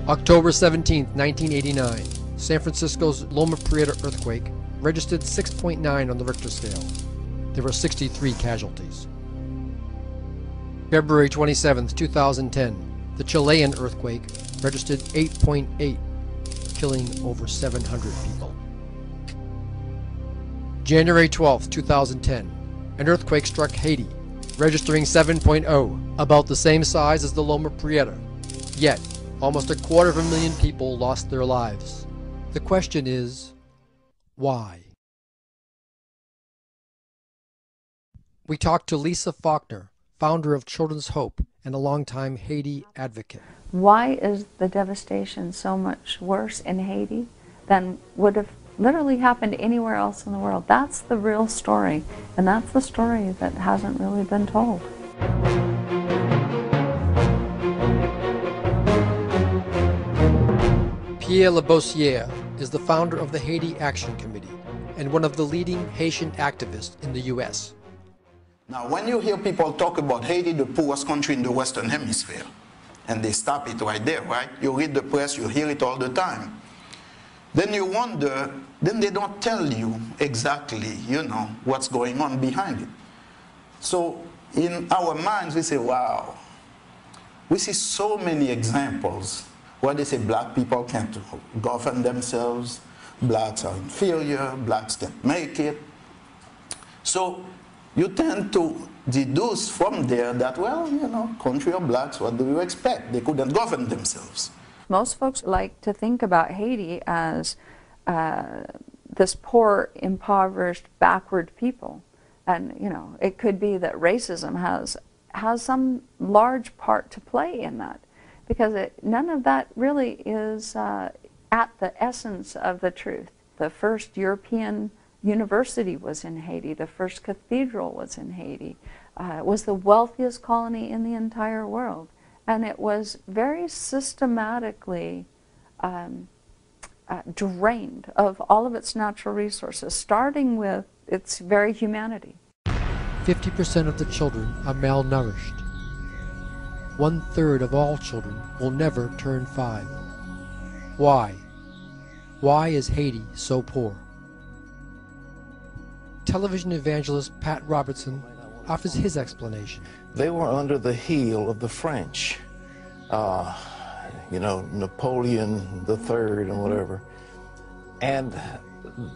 October 17, 1989, San Francisco's Loma Prieta earthquake registered 6.9 on the Richter scale. There were 63 casualties. February 27, 2010, the Chilean earthquake registered 8.8, killing over 700 people. January 12, 2010, an earthquake struck Haiti, registering 7.0, about the same size as the Loma Prieta. Yet, almost 250,000 people lost their lives. The question is, why? We talked to Lisa Faulkner, founder of Children's Hope and a longtime Haiti advocate. Why is the devastation so much worse in Haiti than would have literally happened anywhere else in the world? That's the real story, and that's the story that hasn't really been told. Pierre Labossiere is the founder of the Haiti Action Committee and one of the leading Haitian activists in the U.S. Now, when you hear people talk about Haiti, the poorest country in the Western Hemisphere, and they stop it right there, right? You read the press, you hear it all the time. Then you wonder, then they don't tell you exactly, what's going on behind it. So in our minds, we say, wow. We see so many examples where they say black people can't govern themselves, blacks are inferior, blacks can't make it. So you tend to deduce from there that, well, country of blacks, what do you expect? They couldn't govern themselves. Most folks like to think about Haiti as this poor, impoverished, backward people. And, it could be that racism has some large part to play in that, because none of that really is at the essence of the truth. The first European university was in Haiti. The first cathedral was in Haiti. It was the wealthiest colony in the entire world. And it was very systematically drained of all of its natural resources, starting with its very humanity. 50% of the children are malnourished. 1/3 of all children will never turn 5. Why? Why is Haiti so poor? Television evangelist Pat Robertson offers his explanation. They were under the heel of the French, Napoleon III and whatever. And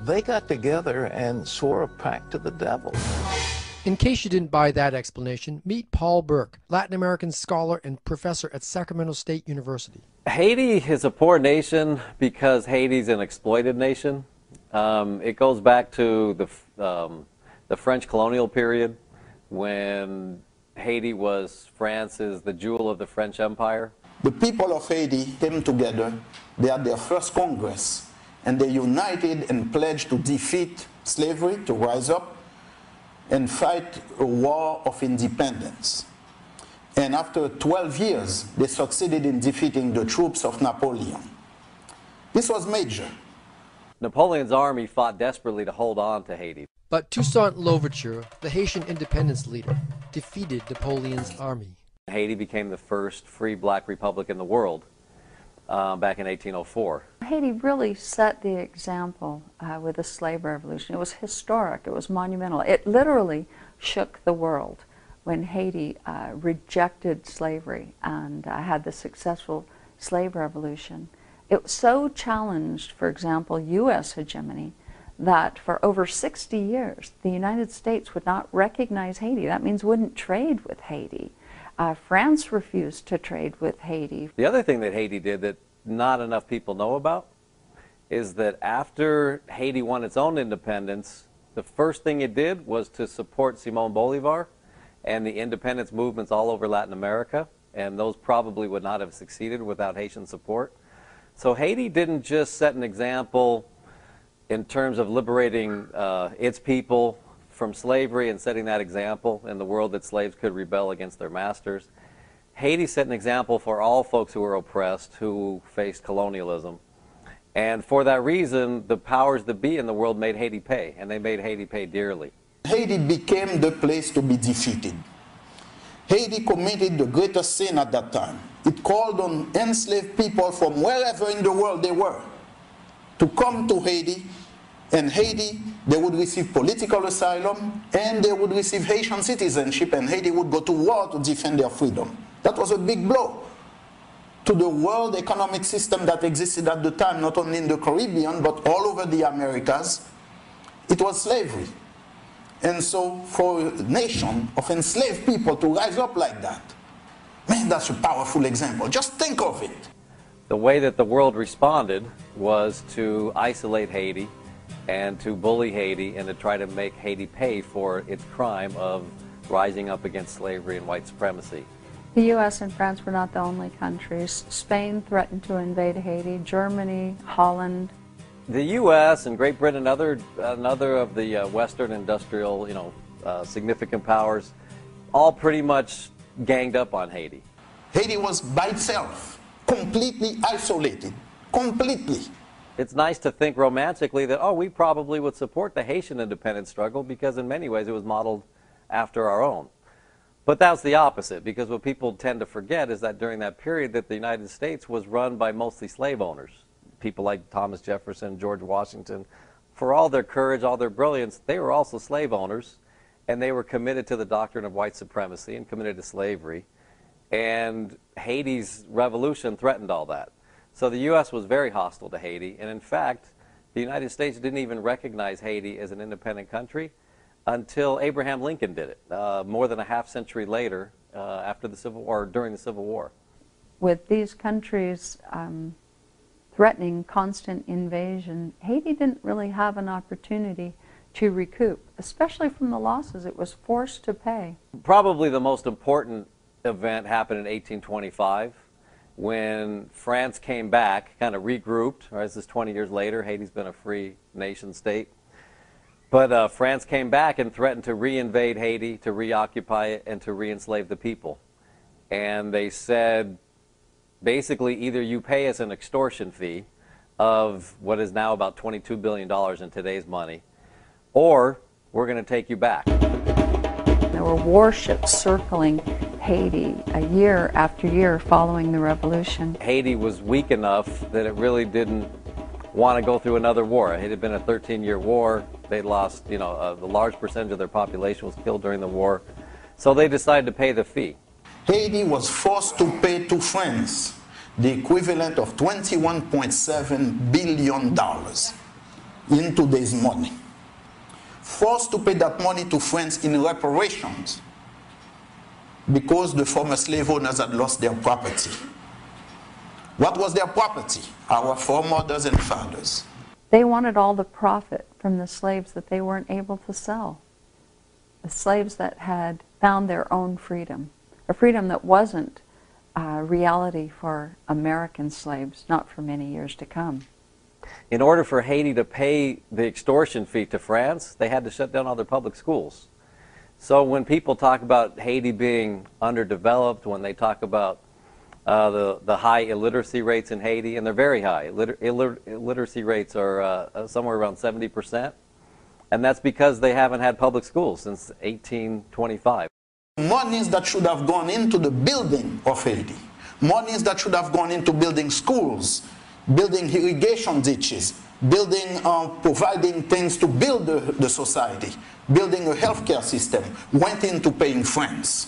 they got together and swore a pact to the devil. In case you didn't buy that explanation, meet Paul Burke, Latin American scholar and professor at Sacramento State University. Haiti is a poor nation because Haiti's an exploited nation. It goes back to the French colonial period, when Haiti was France's, the jewel of the French Empire. The people of Haiti came together. They had their first Congress, and they united and pledged to defeat slavery, to rise up and fight a war of independence. And after 12 years, they succeeded in defeating the troops of Napoleon. This was major. Napoleon's army fought desperately to hold on to Haiti. But Toussaint Louverture, the Haitian independence leader, defeated Napoleon's army. Haiti became the first free black republic in the world back in 1804. Haiti really set the example with the slave revolution. It was historic, it was monumental. It literally shook the world when Haiti rejected slavery and had the successful slave revolution. It was so challenged, for example, U.S. hegemony, that for over 60 years, the United States would not recognize Haiti. That means wouldn't trade with Haiti. France refused to trade with Haiti. The other thing that Haiti did that not enough people know about is that after Haiti won its own independence, the first thing it did was to support Simon Bolivar and the independence movements all over Latin America, and those probably would not have succeeded without Haitian support. So Haiti didn't just set an example in terms of liberating its people from slavery and setting that example in the world that slaves could rebel against their masters. Haiti set an example for all folks who were oppressed, who faced colonialism. And for that reason, the powers that be in the world made Haiti pay, and they made Haiti pay dearly. Haiti became the place to be defeated. Haiti committed the greatest sin at that time. It called on enslaved people from wherever in the world they were to come to Haiti, and Haiti, they would receive political asylum, and they would receive Haitian citizenship, and Haiti would go to war to defend their freedom. That was a big blow to the world economic system that existed at the time, not only in the Caribbean, but all over the Americas. It was slavery. And so for a nation of enslaved people to rise up like that, man, that's a powerful example. Just think of it. The way that the world responded was to isolate Haiti and to bully Haiti and to try to make Haiti pay for its crime of rising up against slavery and white supremacy. The U.S. and France were not the only countries. Spain threatened to invade Haiti, Germany, Holland. The U.S. and Great Britain and another of the Western industrial, significant powers, all pretty much ganged up on Haiti. Haiti was by itself, completely isolated, completely. It's nice to think romantically that, we probably would support the Haitian independence struggle because in many ways it was modeled after our own. But that's the opposite, because what people tend to forget is that during that period that the United States was run by mostly slave owners. People like Thomas Jefferson, George Washington, for all their courage, all their brilliance, they were also slave owners, and they were committed to the doctrine of white supremacy and committed to slavery. And Haiti's revolution threatened all that. So the U.S. was very hostile to Haiti, and in fact, the United States didn't even recognize Haiti as an independent country until Abraham Lincoln did it, more than a half century later, after the Civil War, during the Civil War. With these countries threatening constant invasion, Haiti didn't really have an opportunity to recoup, especially from the losses it was forced to pay. Probably the most important event happened in 1825 when France came back, kind of regrouped. Right, this is 20 years later. Haiti's been a free nation state. But France came back and threatened to reinvade Haiti, to reoccupy it, and to re-enslave the people. And they said, basically, either you pay us an extortion fee of what is now about $22 billion in today's money, or we're going to take you back. There were warships circling Haiti a year after year following the revolution. Haiti was weak enough that it really didn't want to go through another war. It had been a 13-year war. They lost, the large percentage of their population was killed during the war. So they decided to pay the fee. Haiti was forced to pay to France the equivalent of $21.7 billion in today's money. Forced to pay that money to France in reparations because the former slave owners had lost their property. What was their property? Our foremothers and fathers. They wanted all the profit from the slaves that they weren't able to sell. The slaves that had found their own freedom. A freedom that wasn't reality for American slaves, not for many years to come. In order for Haiti to pay the extortion fee to France, they had to shut down all their public schools. So when people talk about Haiti being underdeveloped, when they talk about the high illiteracy rates in Haiti, and they're very high. Illiteracy rates are somewhere around 70%, and that's because they haven't had public schools since 1825. Monies that should have gone into the building of Haiti, monies that should have gone into building schools, building irrigation ditches, providing things to build the society, building a healthcare system, went into paying France.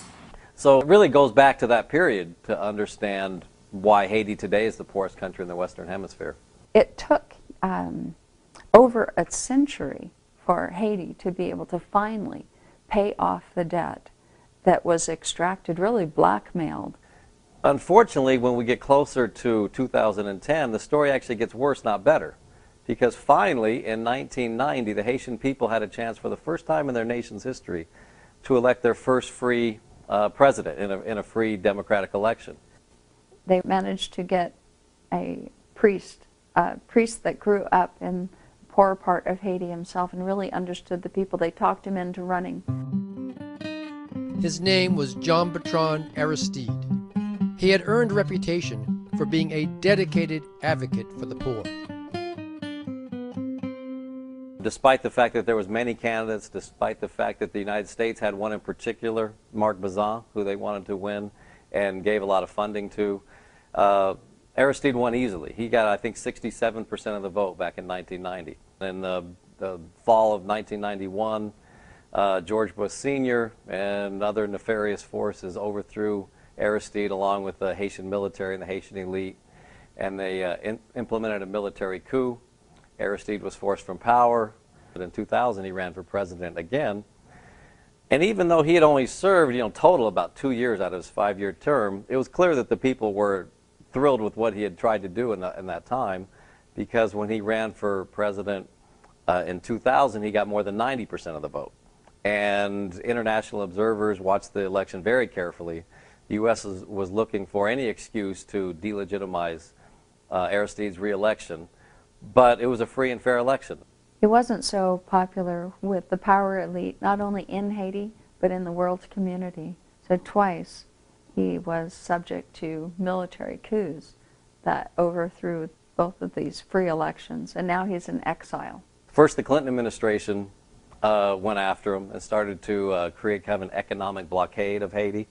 So it really goes back to that period to understand why Haiti today is the poorest country in the Western Hemisphere. It took over a century for Haiti to be able to finally pay off the debt that was extracted, really blackmailed. Unfortunately, when we get closer to 2010, the story actually gets worse, not better. Because finally, in 1990, the Haitian people had a chance for the first time in their nation's history to elect their first free president in a free democratic election. They managed to get a priest that grew up in the poorer part of Haiti himself and really understood the people. They talked him into running. His name was Jean-Bertrand Aristide. He had earned a reputation for being a dedicated advocate for the poor. Despite the fact that there was many candidates, despite the fact that the United States had one in particular, Marc Bazin, who they wanted to win and gave a lot of funding to, Aristide won easily. He got, I think, 67% of the vote back in 1990. In the fall of 1991, George Bush Sr. and other nefarious forces overthrew Aristide along with the Haitian military and the Haitian elite, and they implemented a military coup. Aristide was forced from power. But in 2000, he ran for president again. And even though he had only served, total about 2 years out of his 5-year term, it was clear that the people were thrilled with what he had tried to do in that time, because when he ran for president in 2000, he got more than 90% of the vote. And international observers watched the election very carefully. The U.S. was looking for any excuse to delegitimize Aristide's re-election, but it was a free and fair election. He wasn't so popular with the power elite, not only in Haiti, but in the world community. So twice he was subject to military coups that overthrew both of these free elections, and now he's in exile. First, the Clinton administration went after him and started to create kind of an economic blockade of Haiti.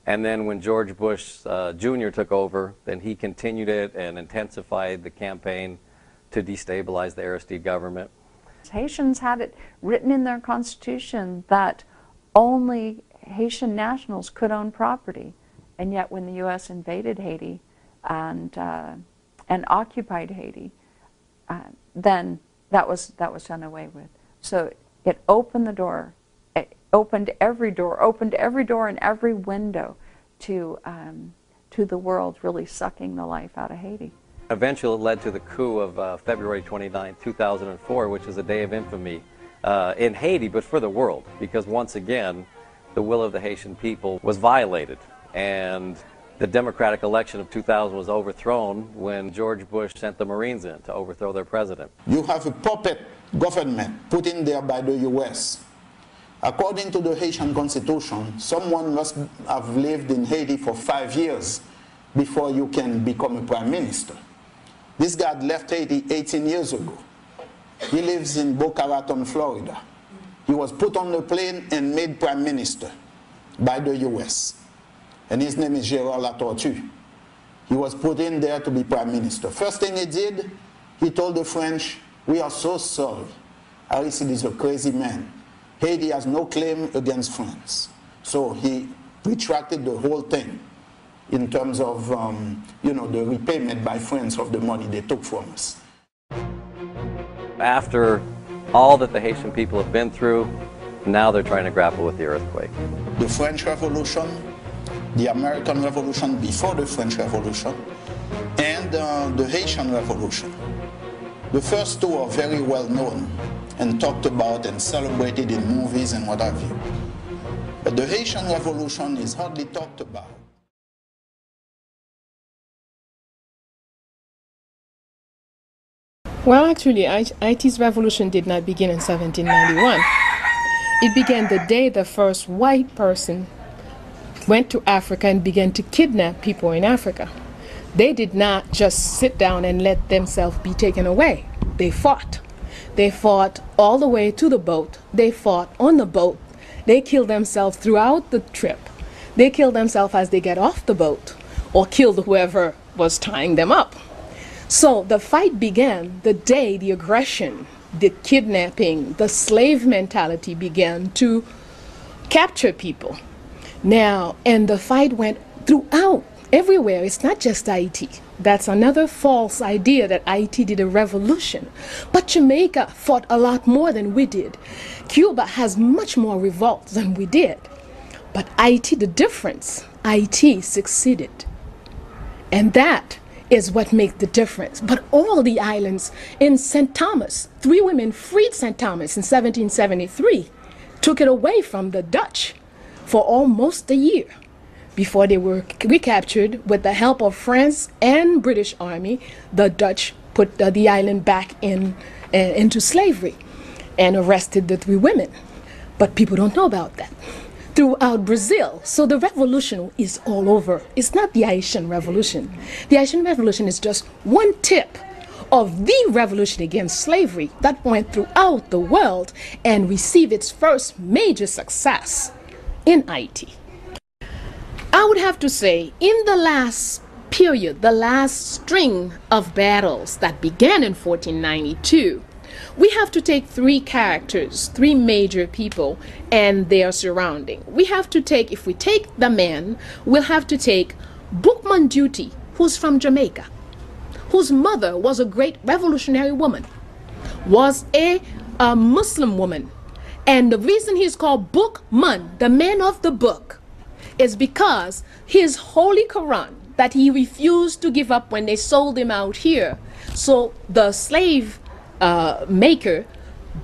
And then when George Bush Jr. took over, then he continued it and intensified the campaign to destabilize the Aristide government. Haitians had it written in their constitution that only Haitian nationals could own property, and yet when the U.S. invaded Haiti and occupied Haiti, then that was done away with. So it opened the door, it opened every door and every window to the world really sucking the life out of Haiti. Eventually it led to the coup of February 29, 2004, which is a day of infamy in Haiti, but for the world, because once again, the will of the Haitian people was violated. And the democratic election of 2000 was overthrown when George Bush sent the Marines in to overthrow their president. You have a puppet government put in there by the U.S. According to the Haitian constitution, someone must have lived in Haiti for 5 years before you can become a prime minister. This guy left Haiti 18 years ago. He lives in Boca Raton, Florida. He was put on the plane and made prime minister by the U.S. And his name is Gérard Latortue. He was put in there to be prime minister. First thing he did, he told the French, "We are so sorry. Aristide is a crazy man. Haiti has no claim against France." So he retracted the whole thing in terms of, the repayment by France of the money they took from us. After all that the Haitian people have been through, now they're trying to grapple with the earthquake. The French Revolution, the American Revolution before the French Revolution, and the Haitian Revolution. The first two are very well known and talked about and celebrated in movies and what have you. But the Haitian Revolution is hardly talked about. Well, actually, Haiti's revolution did not begin in 1791. It began the day the first white person went to Africa and began to kidnap people in Africa. They did not just sit down and let themselves be taken away. They fought. They fought all the way to the boat. They fought on the boat. They killed themselves throughout the trip. They killed themselves as they get off the boat, or killed whoever was tying them up. So the fight began the day the aggression, the kidnapping, the slave mentality began to capture people. Now, and the fight went throughout, everywhere. It's not just Haiti. That's another false idea that Haiti did a revolution. But Jamaica fought a lot more than we did. Cuba has much more revolts than we did. But Haiti, the difference, Haiti succeeded. And that is what makes the difference. But all the islands in St. Thomas, 3 women freed St. Thomas in 1773, took it away from the Dutch for almost a year before they were recaptured with the help of France and British Army. The Dutch put the island back into slavery and arrested the 3 women. But people don't know about that. Throughout Brazil. So the revolution is all over. It's not the Haitian Revolution. The Haitian Revolution is just one tip of the revolution against slavery that went throughout the world and received its first major success in Haiti. I would have to say, in the last period, the last string of battles that began in 1492, we have to take three characters, three major people and their surrounding. We have to take, if we take the man, we'll have to take Boukman Duty, who's from Jamaica, whose mother was a great revolutionary woman, was a Muslim woman. And the reason he's called Boukman, the man of the book, is because his Holy Quran that he refused to give up when they sold him out here. So the slave maker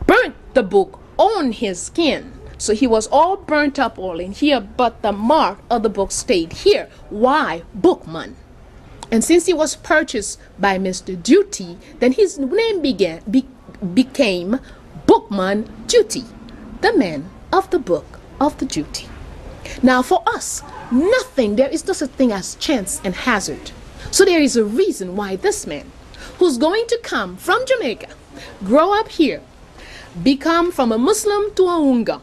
burnt the book on his skin. So he was all burnt up all in here, but the mark of the book stayed here. Why Boukman? And since he was purchased by Mr. Duty, then his name became Boukman Duty, the man of the book of the duty. Now for us, there is no such thing as chance and hazard. So there is a reason why this man, who's going to come from Jamaica, grow up here, become from a Muslim to a Unga,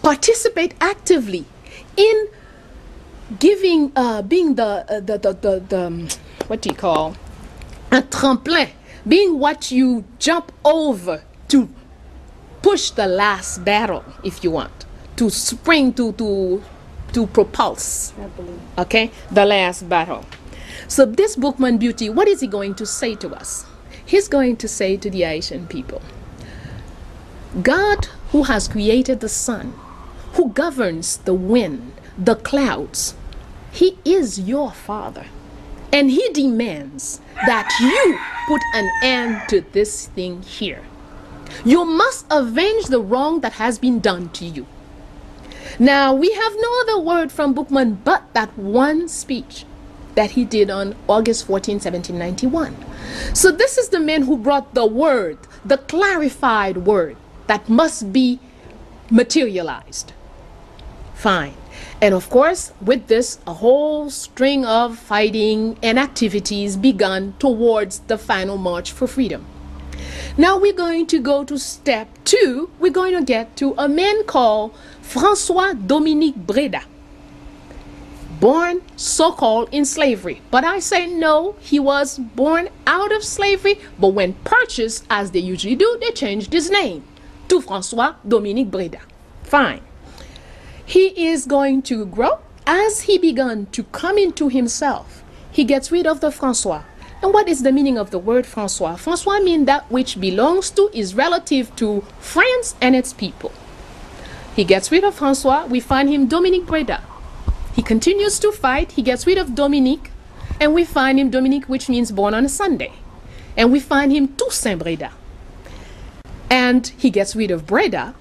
participate actively in giving, being what do you call, a tremplin, being what you jump over to push the last battle, if you want, to spring, to propulse, okay, the last battle. So this Boukman Duty, what is he going to say to us? He's going to say to the Haitian people, God, who has created the sun, who governs the wind, the clouds, he is your father. And he demands that you put an end to this thing here. You must avenge the wrong that has been done to you. Now, we have no other word from Boukman but that one speech that he did on August 14, 1791. So this is the man who brought the word, the clarified word that must be materialized. Fine. And of course, with this, a whole string of fighting and activities begun towards the final march for freedom. Now we're going to go to step 2. We're going to get to a man called François Dominique Breda, born so-called in slavery. But I say no, he was born out of slavery, but when purchased, as they usually do, they changed his name to François Dominique Breda. Fine. He is going to grow. As he began to come into himself, he gets rid of the François. And what is the meaning of the word François? François means that which belongs to, is relative to France and its people. He gets rid of François. We find him Dominique Breda. He continues to fight. He gets rid of Dominique. And we find him Dominique, which means born on a Sunday. And we find him Toussaint Breda. And he gets rid of Breda.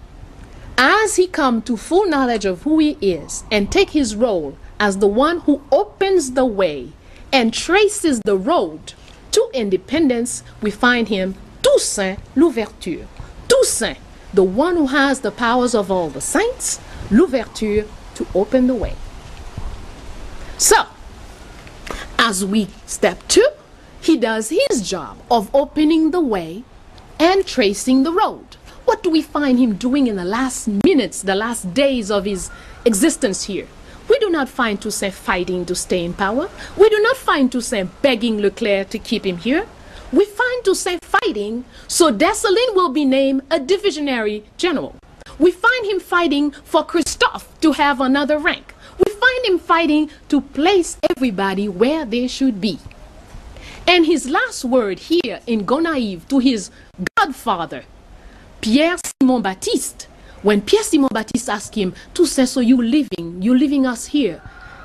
As he comes to full knowledge of who he is and take his role as the one who opens the way and traces the road to independence, we find him Toussaint Louverture. Toussaint, the one who has the powers of all the saints, Louverture, to open the way. So, as we step 2, he does his job of opening the way and tracing the road. What do we find him doing in the last minutes, the last days of his existence here? We do not find Toussaint fighting to stay in power. We do not find Toussaint begging Leclerc to keep him here. We find Toussaint fighting so Dessalines will be named a divisionary general. We find him fighting for Christophe to have another rank. We find him fighting to place everybody where they should be. And his last word here in Gonaïves to his godfather, Pierre Simon Baptiste, when Pierre Simon Baptiste asked him, Toussaint, so you're leaving us here,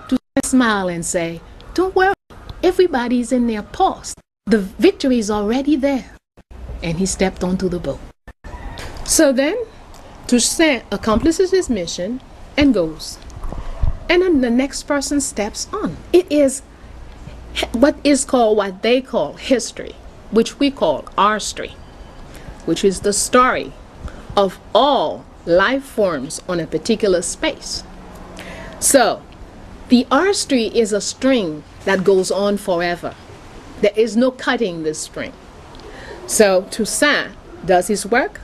Toussaint smiled and say, don't worry, everybody's in their post. The victory is already there. And he stepped onto the boat. So then, Toussaint accomplishes his mission and goes. And then the next person steps on. It is what they call history, which we call our story, which is the story of all life forms on a particular space. So, the R-string is a string that goes on forever. There is no cutting this string. So Toussaint does his work,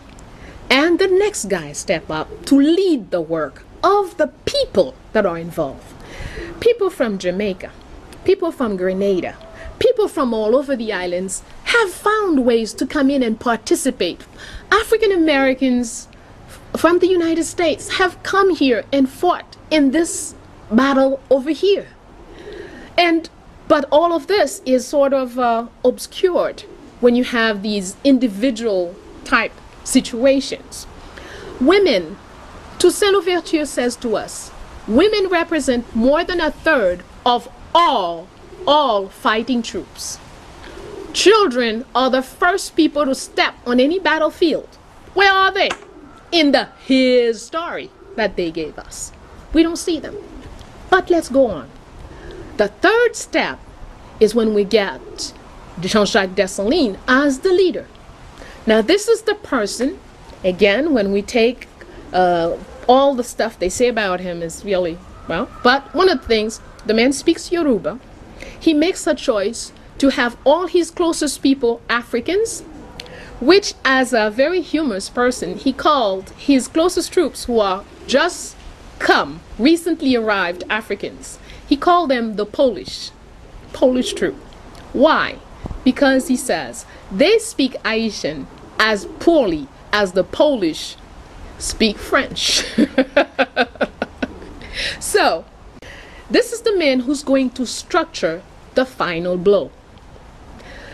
and the next guy step up to lead the work of the people that are involved. People from Jamaica, people from Grenada, people from all over the islands have found ways to come in and participate. African Americans from the United States have come here and fought in this battle over here. But all of this is sort of obscured when you have these individual type situations. Women, Toussaint Louverture says to us, women represent more than a third of all fighting troops. Children are the first people to step on any battlefield. Where are they? In the his story that they gave us. We don't see them. But let's go on. The third step is when we get Jean-Jacques Dessalines as the leader. Now this is the person, again, when we take all the stuff they say about him is really, well, but one of the things, the man speaks Yoruba. He makes a choice to have all his closest people Africans, which as a very humorous person, he called his closest troops who are just recently arrived Africans. He called them the Polish troop. Why? Because he says they speak Haitian as poorly as the Polish speak French. So, this is the man who's going to structure the final blow.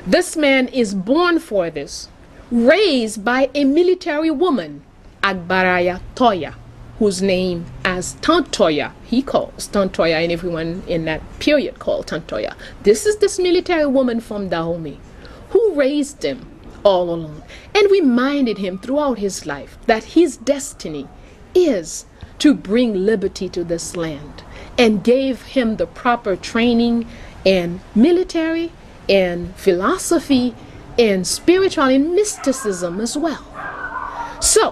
This man is born for this, raised by a military woman, Agbaraya Toya, whose name as Tantoya, he calls Tantoya, and everyone in that period called Tantoya. This is this military woman from Dahomey who raised him all alone and reminded him throughout his life that his destiny is to bring liberty to this land, and gave him the proper training in military and philosophy and spiritual and mysticism as well. So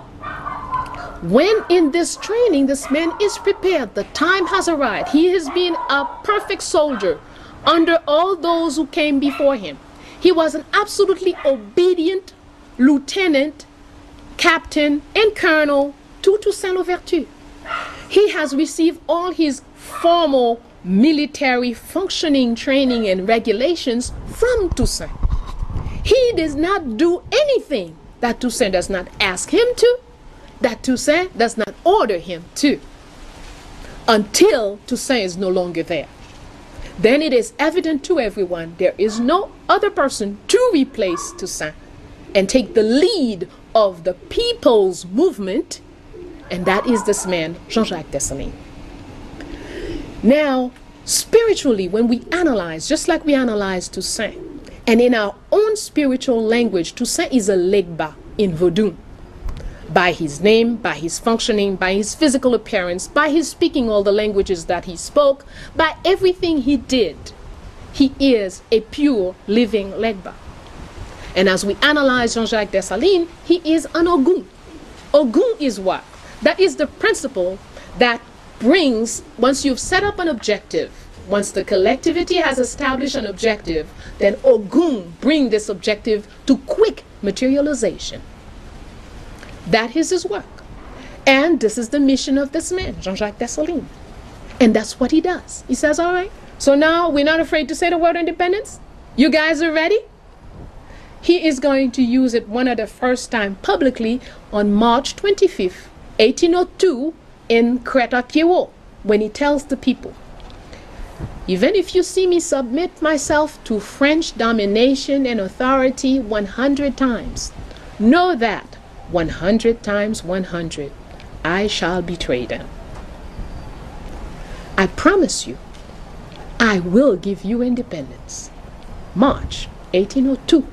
when in this training this man is prepared, the time has arrived. He has been a perfect soldier under all those who came before him. He was an absolutely obedient lieutenant, captain, and colonel to Toussaint Louverture. He has received all his formal military functioning training and regulations from Toussaint. He does not do anything that Toussaint does not ask him to, that Toussaint does not order him to, until Toussaint is no longer there. Then it is evident to everyone there is no other person to replace Toussaint and take the lead of the people's movement, and that is this man, Jean-Jacques Dessalines. Now, spiritually, when we analyze, just like we analyze Toussaint, and in our own spiritual language, Toussaint is a Legba in Vodun. By his name, by his functioning, by his physical appearance, by his speaking all the languages that he spoke, by everything he did, he is a pure living Legba. And as we analyze Jean-Jacques Dessalines, he is an Ogun. Ogun is what? That is the principle that brings, once you've set up an objective, once the collectivity has established an objective, then Ogun bring this objective to quick materialization. That is his work. And this is the mission of this man, Jean-Jacques Dessalines. And that's what he does. He says, all right, so now we're not afraid to say the word independence. You guys are ready? He is going to use it one of the first time publicly on March 25th, 1802 in Créta-Kiewo, when he tells the people, even if you see me submit myself to French domination and authority 100 times, know that 100 times 100, I shall betray them. I promise you, I will give you independence. March 1802.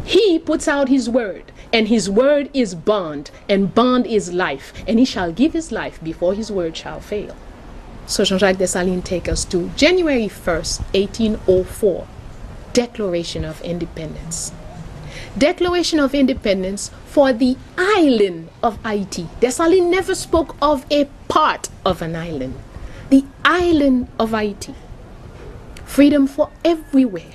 He puts out his word, and his word is bond, and bond is life, and he shall give his life before his word shall fail. So Jean-Jacques Dessalines takes us to January 1st, 1804, Declaration of Independence. Declaration of Independence for the island of Haiti. Dessalines never spoke of a part of an island. The island of Haiti. Freedom for everywhere.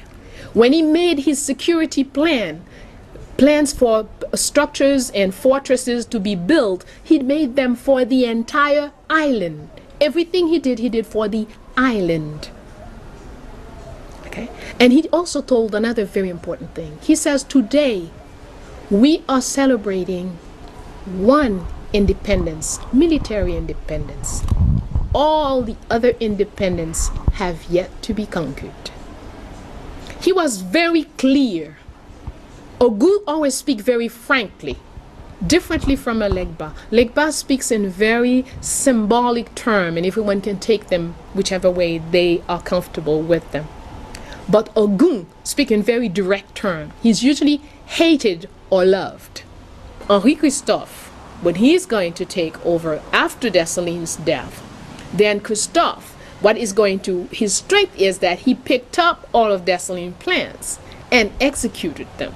When he made his security plans for structures and fortresses to be built, he made them for the entire island. Everything he did for the island. Okay? And he also told another very important thing. He says, today we are celebrating one independence, military independence. All the other independence have yet to be conquered. He was very clear. Ogu always speaks very frankly, differently from Legba. Legba speaks in very symbolic terms, and everyone can take them whichever way they are comfortable with them. But Ogun speaks in very direct terms. He's usually hated or loved. Henri Christophe, when he's going to take over after Dessalines' death, then Christophe, his strength is that he picked up all of Dessalines' plans and executed them.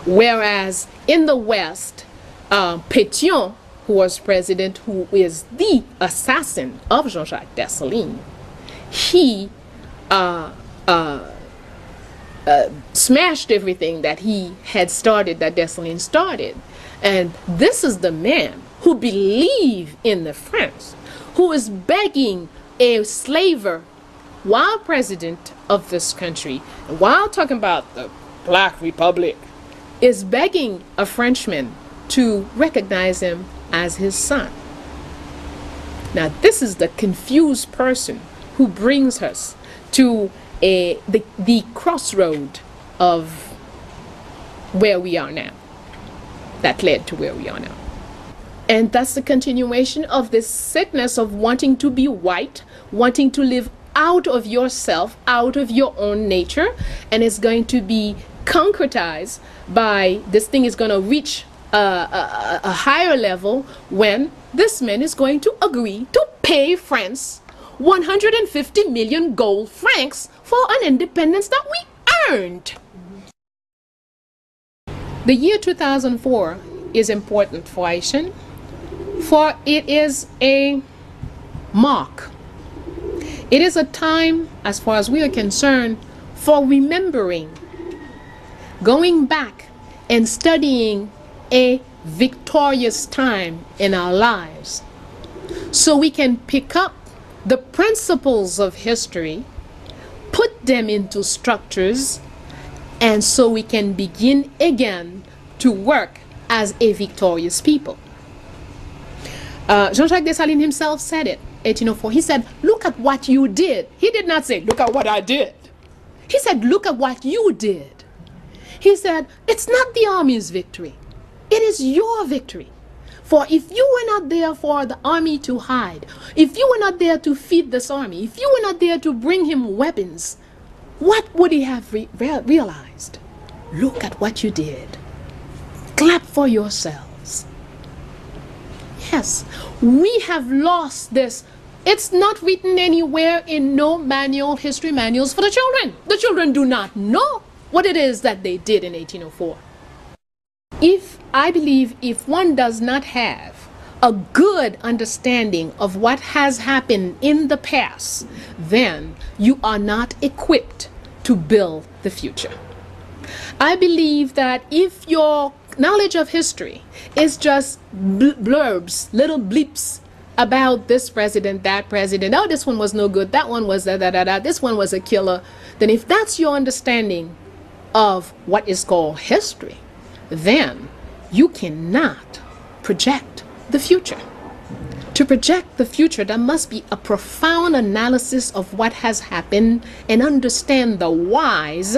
Whereas in the West, Pétion, who was president, who is the assassin of Jean-Jacques Dessalines, he smashed everything that he had started, that Dessalines started. And this is the man who believed in the French, who is begging a slaver while president of this country, while talking about the Black Republic, is begging a Frenchman to recognize him as his son. Now, this is the confused person who brings us to the crossroad of where we are now, that led to where we are now. And that's the continuation of this sickness of wanting to be white, wanting to live out of yourself, out of your own nature, and it's going to be concretized by, this thing is going to reach a higher level when this man is going to agree to pay France 150 million gold francs for an independence that we earned. The year 2004 is important for Haitian, for it is a mark. It is a time, as far as we are concerned, for remembering, going back and studying a victorious time in our lives, so we can pick up the principles of history, put them into structures, and so we can begin again to work as a victorious people. Jean-Jacques Dessalines himself said it, 1804. He said, look at what you did. He did not say, look at what I did. He said, look at what you did. He said, it's not the army's victory. It is your victory. For if you were not there for the army to hide, if you were not there to feed this army, if you were not there to bring him weapons, what would he have realized? Look at what you did. Clap for yourselves. Yes, we have lost this. It's not written anywhere in no manual, history manuals for the children. The children do not know what it is that they did in 1804. I believe if one does not have a good understanding of what has happened in the past, then you are not equipped to build the future. I believe that if your knowledge of history is just blurbs, little bleeps about this president, that president, oh, this one was no good, that one was this one was a killer, then if that's your understanding of what is called history, then you cannot project the future. To project the future, there must be a profound analysis of what has happened and understand the whys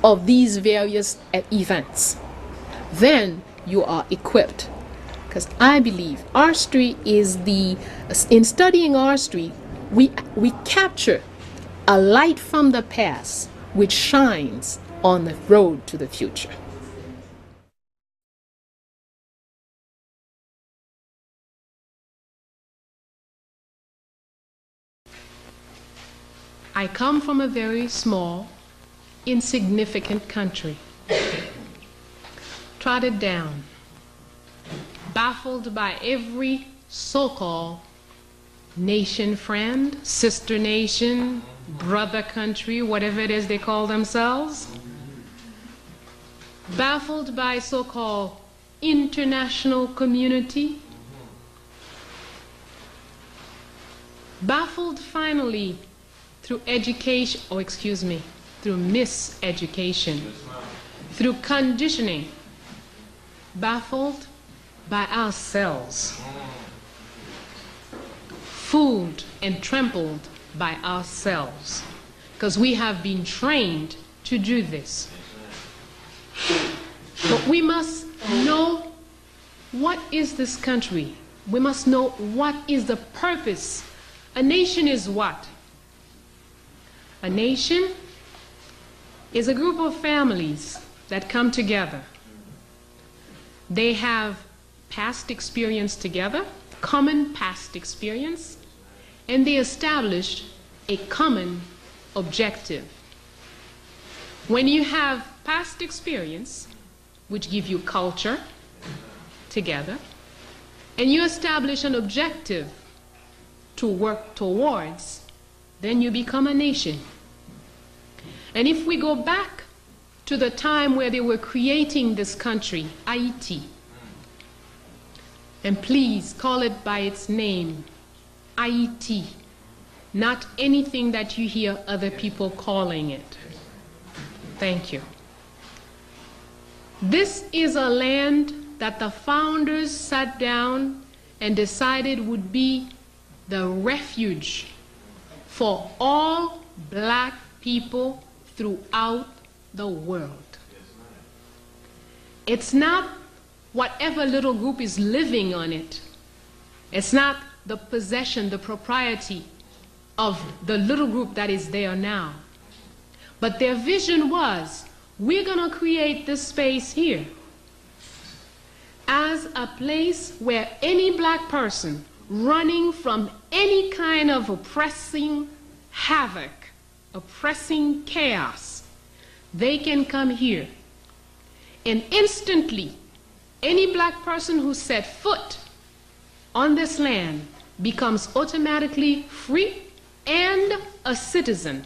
of these various events. Then you are equipped. Because I believe our history is in studying our history, we capture a light from the past which shines on the road to the future. I come from a very small, insignificant country, trodden down, baffled by every so-called nation friend, sister nation, brother country, whatever it is they call themselves, baffled by so-called international community, baffled finally through education, or excuse me, through miseducation, through conditioning, baffled by ourselves, fooled and trampled by ourselves, because we have been trained to do this. But we must know what is this country. We must know what is the purpose. A nation is what? A nation is a group of families that come together. They have past experience together, common past experience, and they established a common objective. When you have past experience, which give you culture together, and you establish an objective to work towards, then you become a nation. And if we go back to the time where they were creating this country, Haiti, and please call it by its name, Haiti, not anything that you hear other people calling it. Thank you. This is a land that the founders sat down and decided would be the refuge for all black people throughout the world. It's not whatever little group is living on it. It's not the possession, the propriety of the little group that is there now. But their vision was, we're going to create this space here as a place where any black person running from any kind of oppressing havoc, oppressing chaos, they can come here. And instantly, any black person who set foot on this land becomes automatically free and a citizen.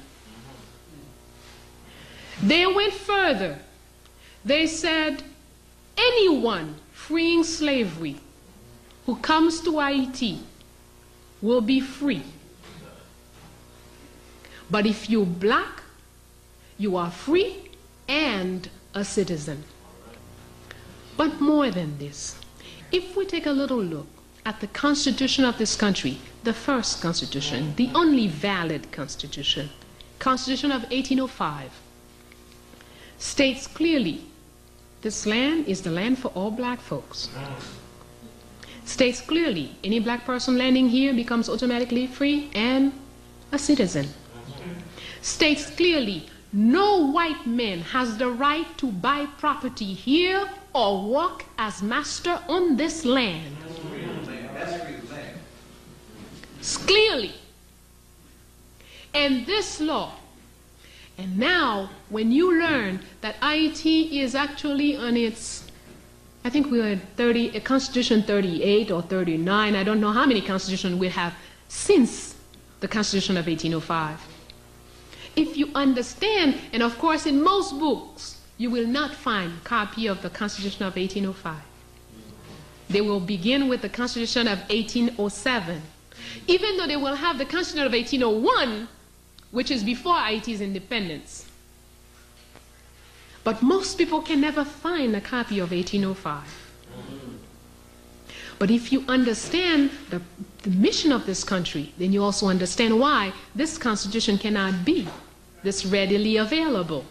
They went further. They said, anyone freeing slavery who comes to Haiti will be free. But if you're black, you are free and a citizen. But more than this, if we take a little look at the Constitution of this country, the first Constitution, the only valid Constitution, Constitution of 1805, states clearly this land is the land for all black folks. States clearly any black person landing here becomes automatically free and a citizen. States clearly no white man has the right to buy property here or walk as master on this land. Clearly. And this law, and now when you learn that Haiti is actually on its, I think we're at Constitution 38 or 39, I don't know how many constitutions we have since the Constitution of 1805. If you understand, and of course in most books, you will not find a copy of the Constitution of 1805. They will begin with the Constitution of 1807. Even though they will have the Constitution of 1801, which is before Haiti's independence. But most people can never find a copy of 1805. But if you understand the mission of this country, then you also understand why this Constitution cannot be this readily available.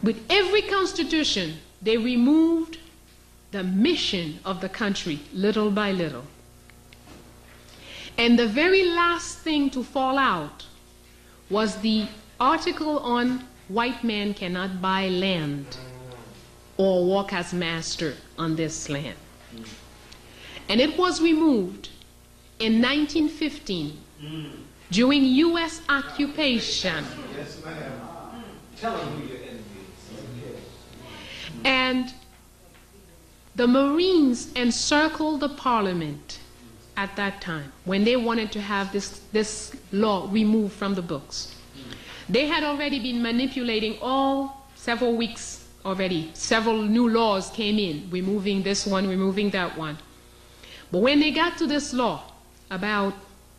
With every Constitution, they removed the mission of the country little by little. And the very last thing to fall out was the article on white man cannot buy land or walk as master on this land. And it was removed in 1915 during U.S. occupation. Yes, ma'am. Tell them who your enemy is. And the Marines encircled the parliament at that time, when they wanted to have this law removed from the books, they had already been manipulating several weeks already. Several new laws came in, removing this one, removing that one. But when they got to this law about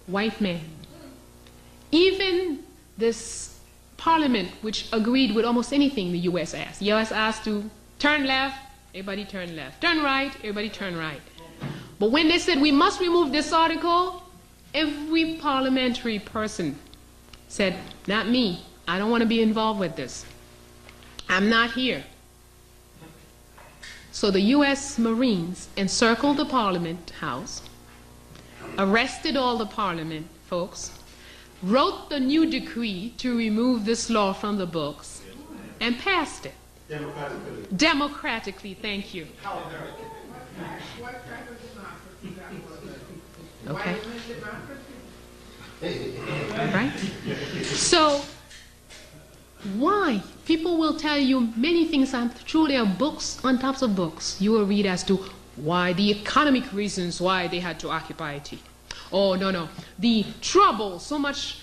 white men, even this parliament, which agreed with almost anything the U.S. asked. The U.S. asked to turn left, everybody turned left. Turn right, everybody turned right. But when they said we must remove this article, every parliamentary person said, not me, I don't want to be involved with this. I'm not here. So the U.S. Marines encircled the Parliament House, arrested all the Parliament folks, wrote the new decree to remove this law from the books, and passed it. Democratically. Democratically, thank you. Okay. Right? So, why? People will tell you many things. I'm sure there are books on tops of books. You will read as to why, the economic reasons why they had to occupy Haiti. Oh, no. The trouble, so much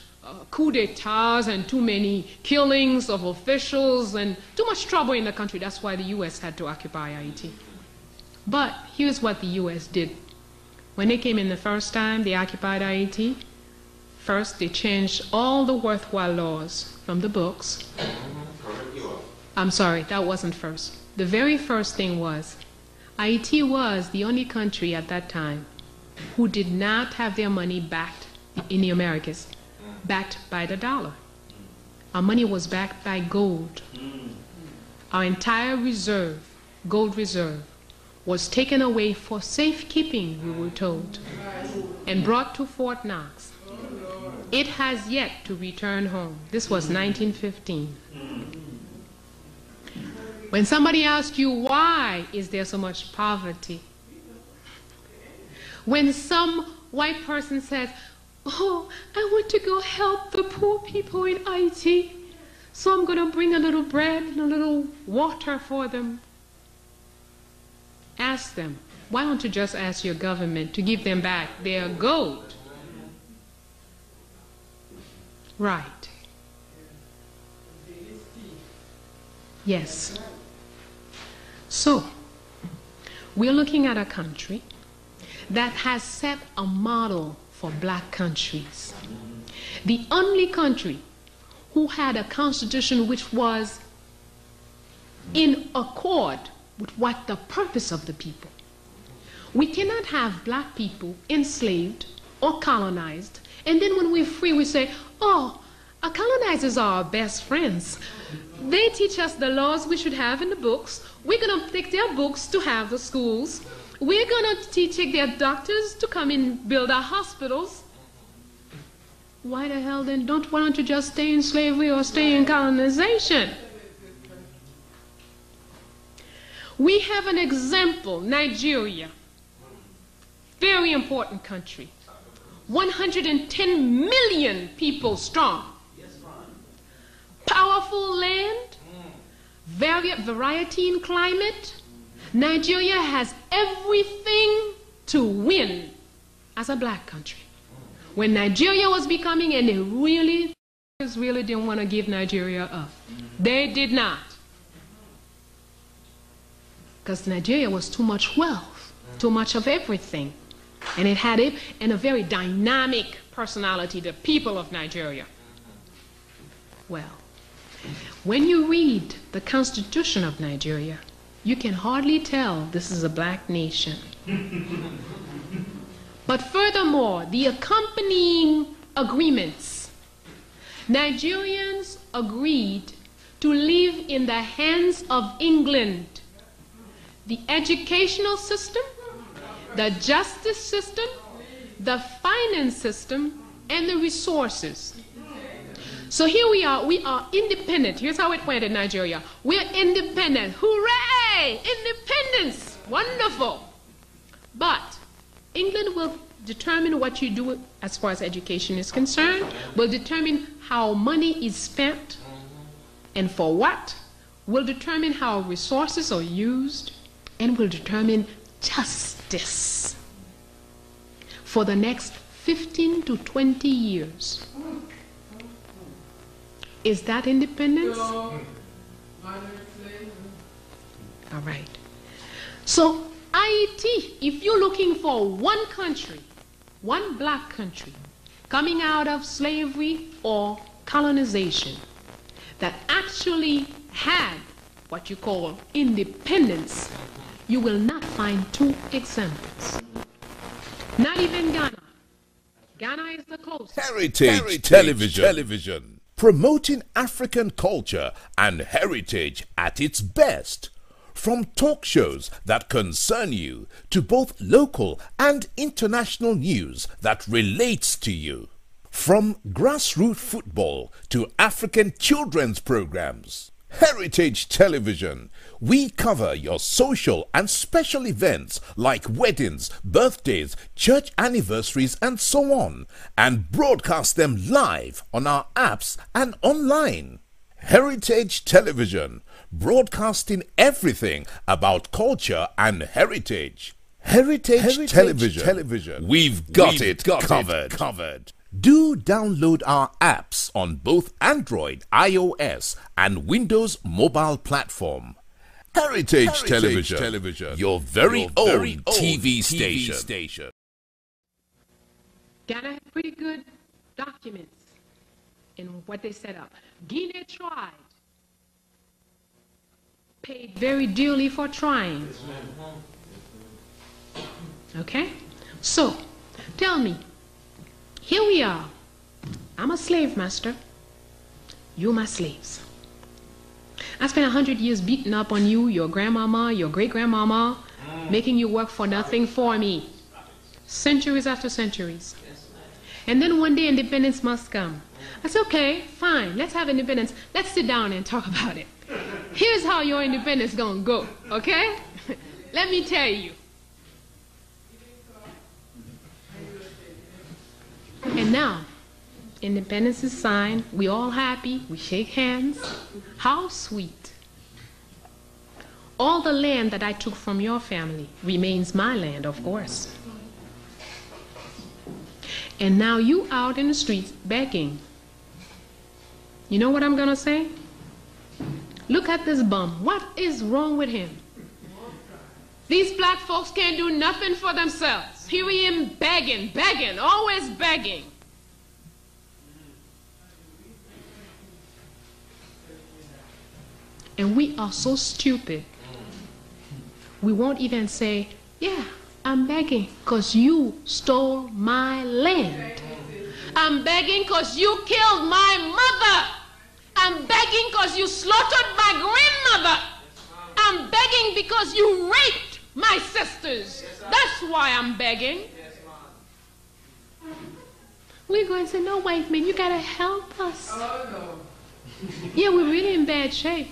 coup d'etats and too many killings of officials and too much trouble in the country. That's why the U.S. had to occupy Haiti. But here's what the U.S. did. When they came in the first time, they occupied Haiti. First, they changed all the worthwhile laws from the books. I'm sorry, that wasn't first. The very first thing was, Haiti was the only country at that time who did not have their money backed in the Americas, backed by the dollar. Our money was backed by gold. Our entire reserve, gold reserve, was taken away for safekeeping, we were told, and brought to Fort Knox. It has yet to return home. This was 1915. When somebody asks you, why is there so much poverty? When some white person says, oh, I want to go help the poor people in Haiti, so I'm going to bring a little bread and a little water for them. Ask them, why don't you just ask your government to give them back their gold? Right. Yes. So, we're looking at a country that has set a model for black countries. The only country who had a constitution which was in accord with what the purpose of the people. We cannot have black people enslaved or colonized, and then when we're free we say, oh, our colonizers are our best friends. They teach us the laws we should have in the books. We're going to take their books to have the schools. We're going to take their doctors to come and build our hospitals. Why the hell then why don't you just stay in slavery or stay in colonization? We have an example, Nigeria. Very important country. 110 million people strong. Powerful land, variety in climate. Nigeria has everything to win as a black country. When Nigeria was becoming, and they really didn't want to give Nigeria up. They did not. Because Nigeria was too much wealth, too much of everything. And it had it and a very dynamic personality, the people of Nigeria. Well, when you read the Constitution of Nigeria, you can hardly tell this is a black nation. But furthermore, the accompanying agreements, Nigerians agreed to live in the hands of England. The educational system, the justice system, the finance system, and the resources. So here we are independent. Here's how it went in Nigeria. We're independent. Hooray! Independence! Wonderful. But England will determine what you do as far as education is concerned, will determine how money is spent and for what, will determine how resources are used, and will determine justice. for the next 15 to 20 years. Is that independence? All right. So IET, if you're looking for one country, one black country, coming out of slavery or colonization, that actually had what you call independence, you will not find two examples. Not even Ghana. Ghana is the closest. Heritage Television. Promoting African culture and heritage at its best. From talk shows that concern you to both local and international news that relates to you. From grassroots football to African children's programs. Heritage Television. We cover your social and special events like weddings, birthdays, church anniversaries and so on, and broadcast them live on our apps and online. Heritage Television, broadcasting everything about culture and heritage. Heritage Television. We've got it covered. Do download our apps on both Android, iOS, and Windows mobile platform. Heritage Television, your very own TV station. Ghana had pretty good documents in what they set up. Guinea tried, paid very dearly for trying. Okay? So, tell me, here we are. I'm a slave master. You're my slaves. I spent 100 years beating up on you, your grandmama, your great-grandmama, making you work for nothing for me. Centuries after centuries. And then one day independence must come. I said, okay, fine, let's have independence. Let's sit down and talk about it. Here's how your independence gonna go, okay? Let me tell you. And now, independence is signed. We all happy. We shake hands. How sweet. All the land that I took from your family remains my land, of course. And now you out in the streets begging. You know what I'm gonna say? Look at this bum. What is wrong with him? These black folks can't do nothing for themselves. Here he is begging, always begging. And we are so stupid. We won't even say, yeah, I'm begging because you stole my land. I'm begging because you killed my mother. I'm begging because you slaughtered my grandmother. I'm begging because you raped my sisters. That's why I'm begging. We're going to say, no, white man, you got to help us. Yeah, we're really in bad shape.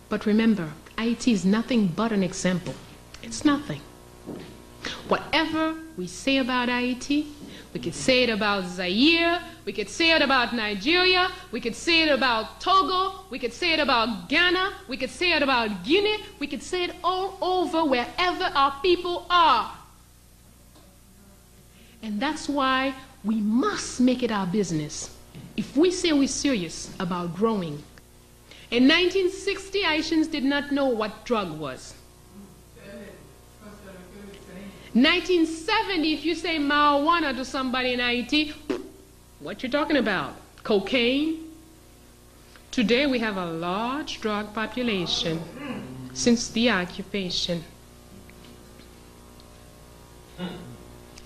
But remember, IET is nothing but an example. It's nothing. Whatever we say about IET, we could say it about Zaire, we could say it about Nigeria, we could say it about Togo, we could say it about Ghana, we could say it about Guinea, we could say it all over wherever our people are. And that's why we must make it our business. If we say we're serious about growing. In 1960, Haitians did not know what drug was. 1970, if you say marijuana to somebody in Haiti, what you talking about? Cocaine? Today we have a large drug population since the occupation.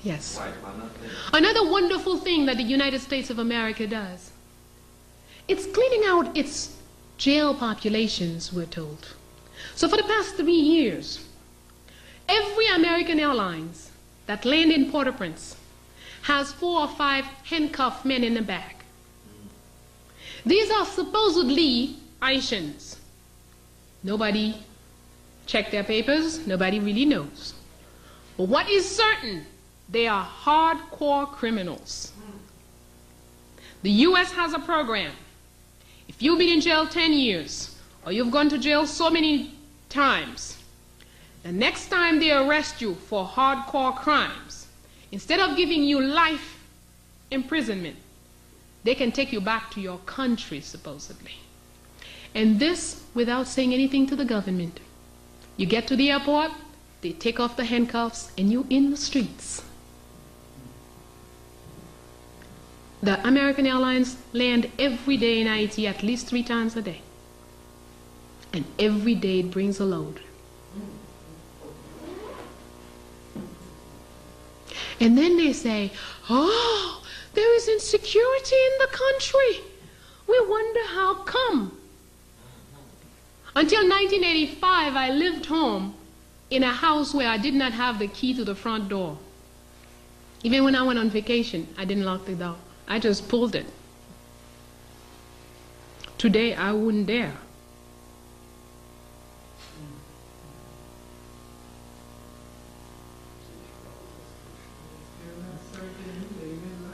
Yes. Another wonderful thing that the United States of America does, it's cleaning out its jail populations, we're told. So for the past 3 years, every American Airlines that land in Port-au-Prince has 4 or 5 handcuffed men in the back. These are supposedly Haitians. Nobody checked their papers, nobody really knows. But what is certain, they are hardcore criminals. The U.S. has a program. If you've been in jail 10 years, or you've gone to jail so many times, The next time they arrest you for hardcore crimes, instead of giving you life imprisonment, they can take you back to your country, supposedly. And this without saying anything to the government. You get to the airport, they take off the handcuffs, and you're in the streets. The American Airlines land every day in Haiti at least 3 times a day. And every day it brings a load. And then they say, oh, there is insecurity in the country. We wonder how come. Until 1985, I lived home in a house where I did not have the key to the front door. Even when I went on vacation, I didn't lock the door. I just pulled it. Today, I wouldn't dare.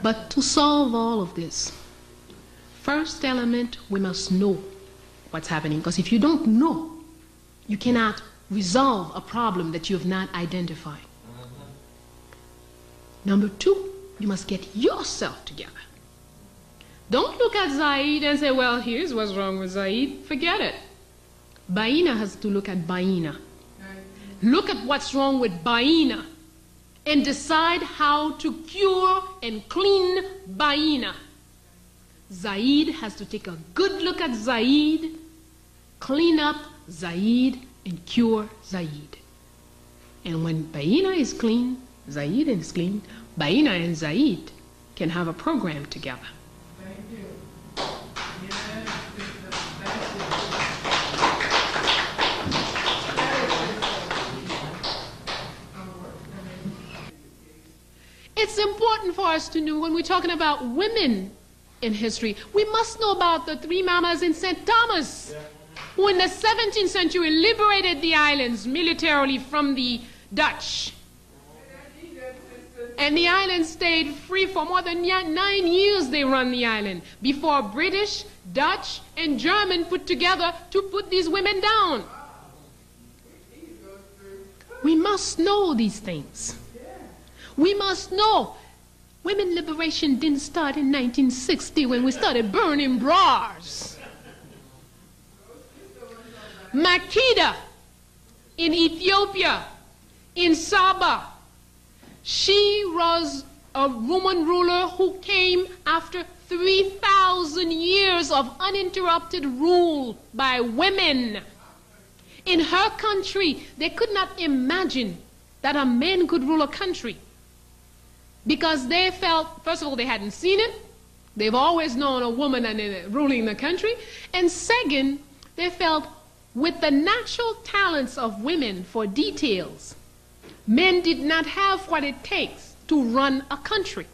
But to solve all of this, first element, we must know what's happening. Because if you don't know, you cannot resolve a problem that you have not identified. Number 2, you must get yourself together. Don't look at Zaid and say, well, here's what's wrong with Zaid. Forget it. Baina has to look at Baina. Look at what's wrong with Baina and decide how to cure and clean Baina. Zaid has to take a good look at Zaid, clean up Zaid, and cure Zaid. And when Baina is clean, Zaid is clean, Baina and Zaid can have a program together. Thank you. It's important for us to know when we're talking about women in history, we must know about the 3 mamas in St. Thomas, who in the 17th century liberated the islands militarily from the Dutch. And the island stayed free for more than 9 years. They run the island before British, Dutch, and German put together to put these women down. We must know these things. We must know women liberation didn't start in 1960 when we started burning bras. Makeda in Ethiopia, in Saba, she was a woman ruler who came after 3,000 years of uninterrupted rule by women. In her country, they could not imagine that a man could rule a country because they felt, first of all, they hadn't seen it. They've always known a woman ruling the country. And second, they felt with the natural talents of women for details, men did not have what it takes to run a country.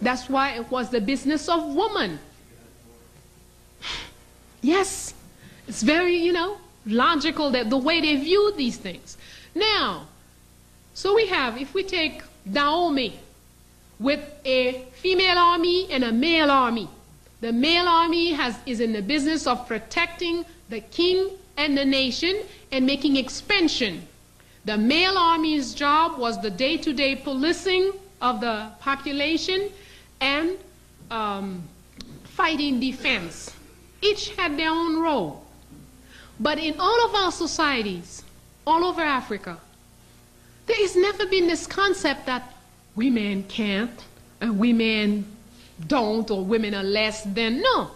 That's why it was the business of woman. Yes, it's very, logical that the way they view these things. Now, so we have, if we take Dahomey with a female army and a male army. The male army is in the business of protecting the king and the nation and making expansion. The male army's job was the day-to-day policing of the population and fighting defense. Each had their own role. But in all of our societies, all over Africa, there has never been this concept that women can't, and women don't, or women are less than. No.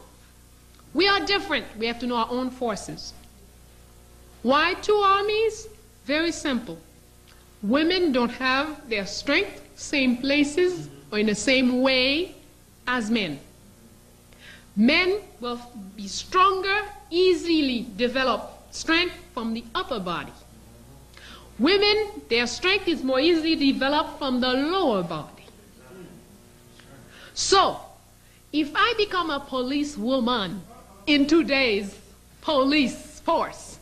We are different. We have to know our own forces. Why 2 armies? Very simple. Women don't have their strength, same places, or in the same way as men. Men will be stronger, easily develop strength from the upper body. Women, their strength is more easily developed from the lower body. So, if I become a policewoman in today's police force,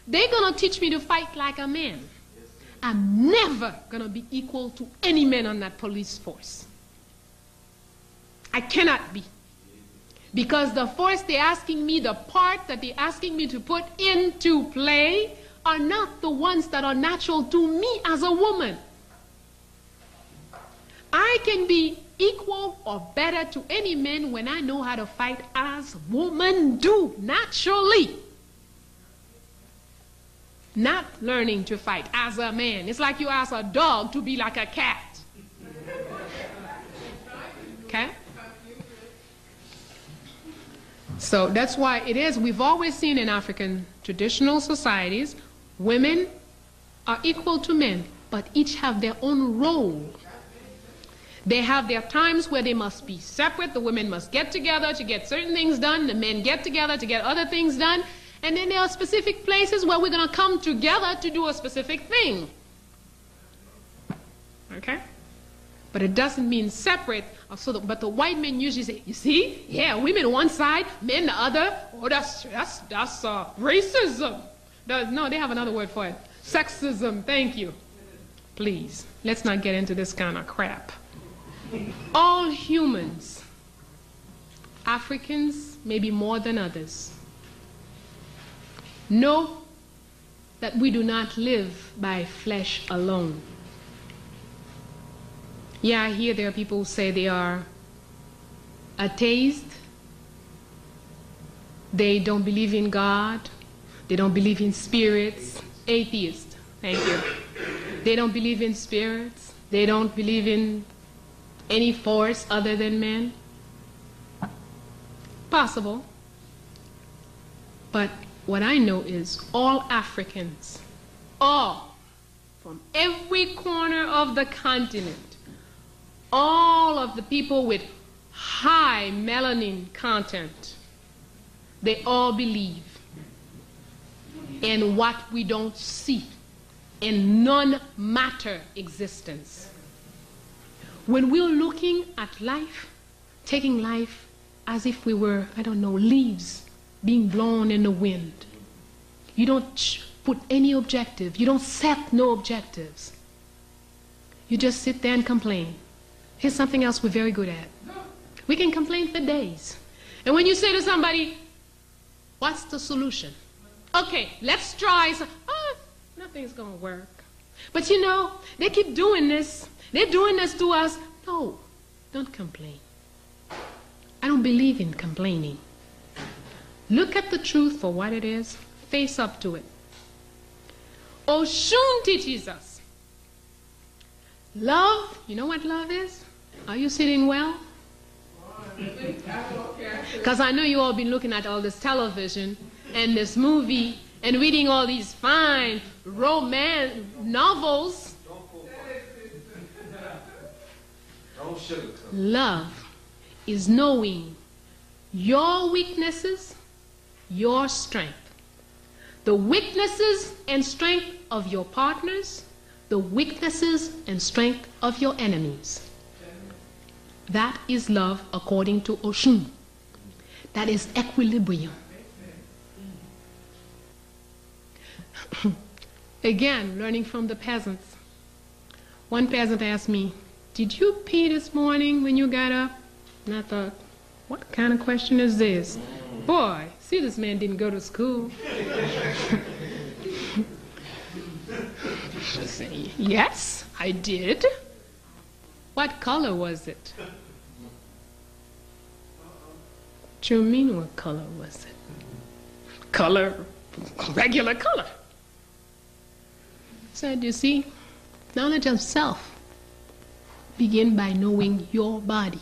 they're going to teach me to fight like a man. I'm never going to be equal to any man on that police force. I cannot be. Because the force they're asking me, the part that they're asking me to put into play, are not the ones that are natural to me as a woman. I can be equal or better to any man when I know how to fight as women do, naturally. Not learning to fight as a man. It's like you ask a dog to be like a cat. Okay? So that's why it is, we've always seen in African traditional societies, women are equal to men, but each have their own role. They have their times where they must be separate. The women must get together to get certain things done. The men get together to get other things done. And then there are specific places where we're going to come together to do a specific thing. Okay? But it doesn't mean separate. But the white men usually say, you see? Yeah, women one side, men the other. Oh, that's racism. No, they have another word for it. Sexism. Thank you. Please, let's not get into this kind of crap. All humans, Africans maybe more than others, know that we do not live by flesh alone. Yeah, I hear there are people who say they are atheist. They don't believe in God. They don't believe in spirits. Atheist. Thank you. They don't believe in spirits. They don't believe in any force other than men. Possible. But what I know is all Africans, all, from every corner of the continent, all of the people with high melanin content, they all believe in what we don't see, in non-matter existence. When we're looking at life, taking life as if we were, I don't know, leaves being blown in the wind, you don't put any objective, you don't set no objectives. You just sit there and complain. Here's something else we're very good at. We can complain for days. And when you say to somebody, what's the solution? Okay, let's try. Nothing's going to work. But you know, they keep doing this. They're doing this to us. No, don't complain. I don't believe in complaining. Look at the truth for what it is. Face up to it. Oshun teaches us. Love, you know what love is? Are you sitting well? Because I know you all been looking at all this television and this movie and reading all these fine romance novels. Love is knowing your weaknesses, your strength. The weaknesses and strength of your partners, the weaknesses and strength of your enemies. That is love according to Oshun. That is equilibrium. Again, learning from the peasants. One peasant asked me, did you pee this morning when you got up? And I thought, what kind of question is this? Boy, see, this man didn't go to school. I say, yes, I did. What color was it? What you mean, what color was it? Color, regular color. Said, you see, knowledge of self begin by knowing your body.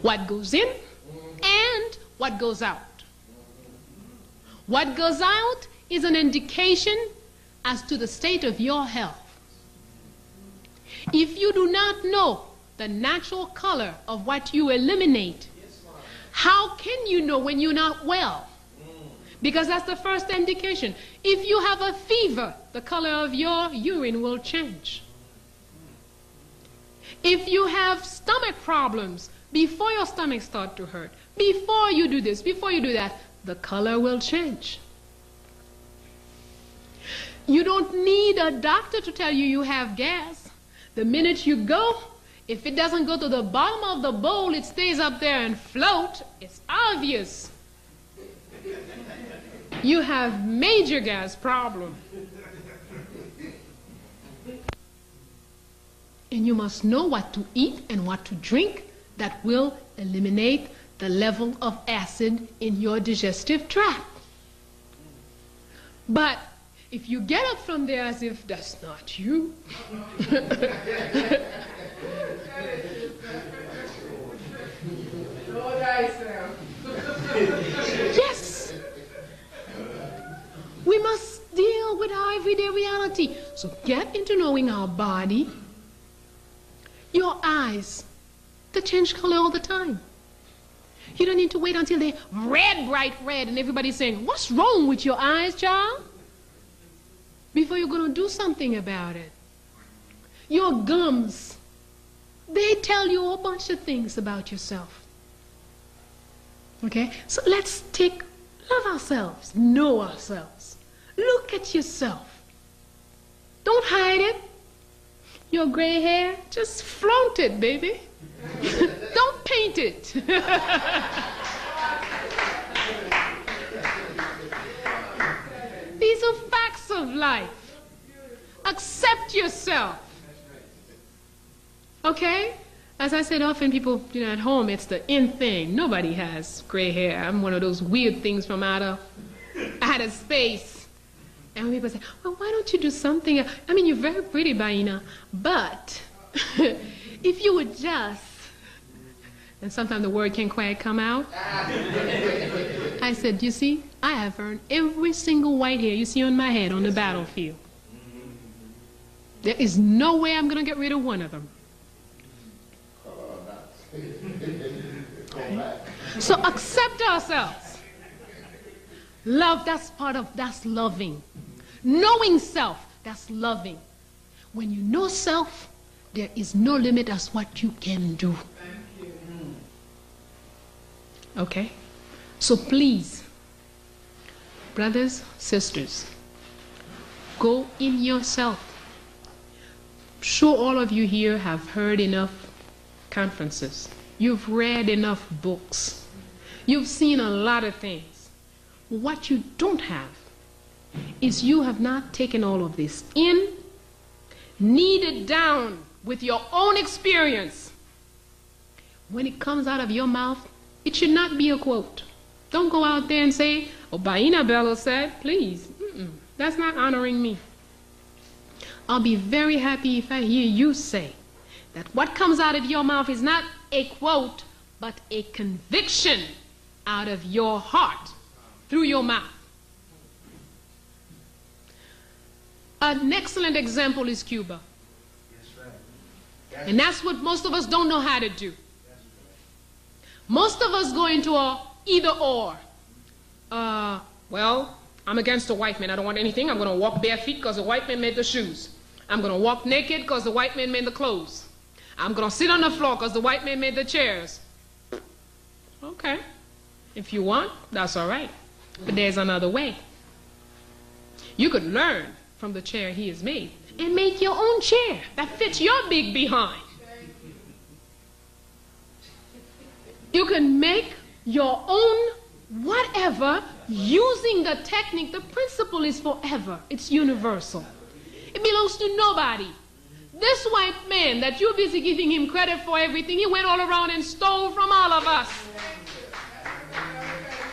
What goes in and what goes out. What goes out is an indication as to the state of your health. If you do not know the natural color of what you eliminate, how can you know when you're not well? Because that's the first indication. If you have a fever, the color of your urine will change. If you have stomach problems, before your stomach starts to hurt, before you do this, before you do that, the color will change. You don't need a doctor to tell you you have gas. The minute you go, if it doesn't go to the bottom of the bowl, it stays up there and float. It's obvious. You have major gas problem. And you must know what to eat and what to drink that will eliminate the level of acid in your digestive tract. But if you get up from there as if that's not you, yes, we must deal with our everyday reality. So get into knowing our body. Your eyes, they change color all the time. You don't need to wait until they're red, bright red, and everybody's saying, what's wrong with your eyes, child? Before you're going to do something about it. Your gums, they tell you a bunch of things about yourself. Okay? So let's love ourselves, know ourselves. Look at yourself. Don't hide it. Your gray hair, just flaunt it, baby. Don't paint it. These are facts of life. Accept yourself. Okay? As I said, often people, at home, it's the in thing. Nobody has gray hair. I'm one of those weird things from outer space. And when people say, well, why don't you do something? I mean, you're very pretty, Baina, but if you would just, and sometimes the word can't quite come out. I said, you see, I have earned every single white hair you see on my head on the battlefield. There is no way I'm going to get rid of one of them. Okay. So accept ourselves. Love, that's loving. Knowing self, that's loving. When you know self, there is no limit as what you can do. Okay? So please, brothers, sisters, go in yourself. I'm sure all of you here have heard enough conferences. You've read enough books. You've seen a lot of things. What you don't have is you have not taken all of this in, kneaded down with your own experience. When it comes out of your mouth, it should not be a quote. Don't go out there and say, oh, Baina Bello said, please. That's not honoring me. I'll be very happy if I hear you say that what comes out of your mouth is not a quote, but a conviction out of your heart through your mouth. An excellent example is Cuba. And that's what most of us don't know how to do. Most of us go into a either or. Well, I'm against the white man. I don't want anything. I'm going to walk bare feet because the white man made the shoes. I'm going to walk naked because the white man made the clothes. I'm going to sit on the floor because the white man made the chairs. Okay. If you want, that's all right. But there's another way. You could learn from the chair he has made and make your own chair that fits your big behind. You can make your own whatever using the technique. The principle is forever. It's universal. It belongs to nobody. This white man that you're busy giving him credit for everything, he went all around and stole from all of us.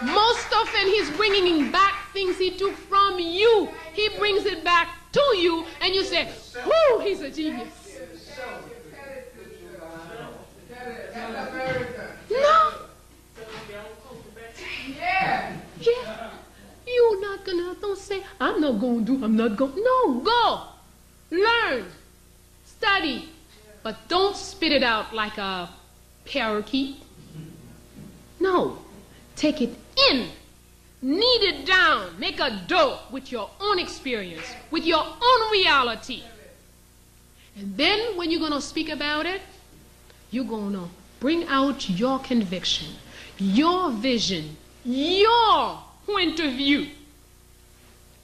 Most often he's bringing back things he took from you. He brings it back to you and you say, whoo, he's a genius. No. Yeah. You're not gonna, don't say, I'm not going to do, I'm not going. No, go. Learn. Study. But don't spit it out like a parakeet. No. Take it in. Knead it down. Make a dough with your own experience, with your own reality. And then when you're going to speak about it, you're going to bring out your conviction, your vision, your point of view.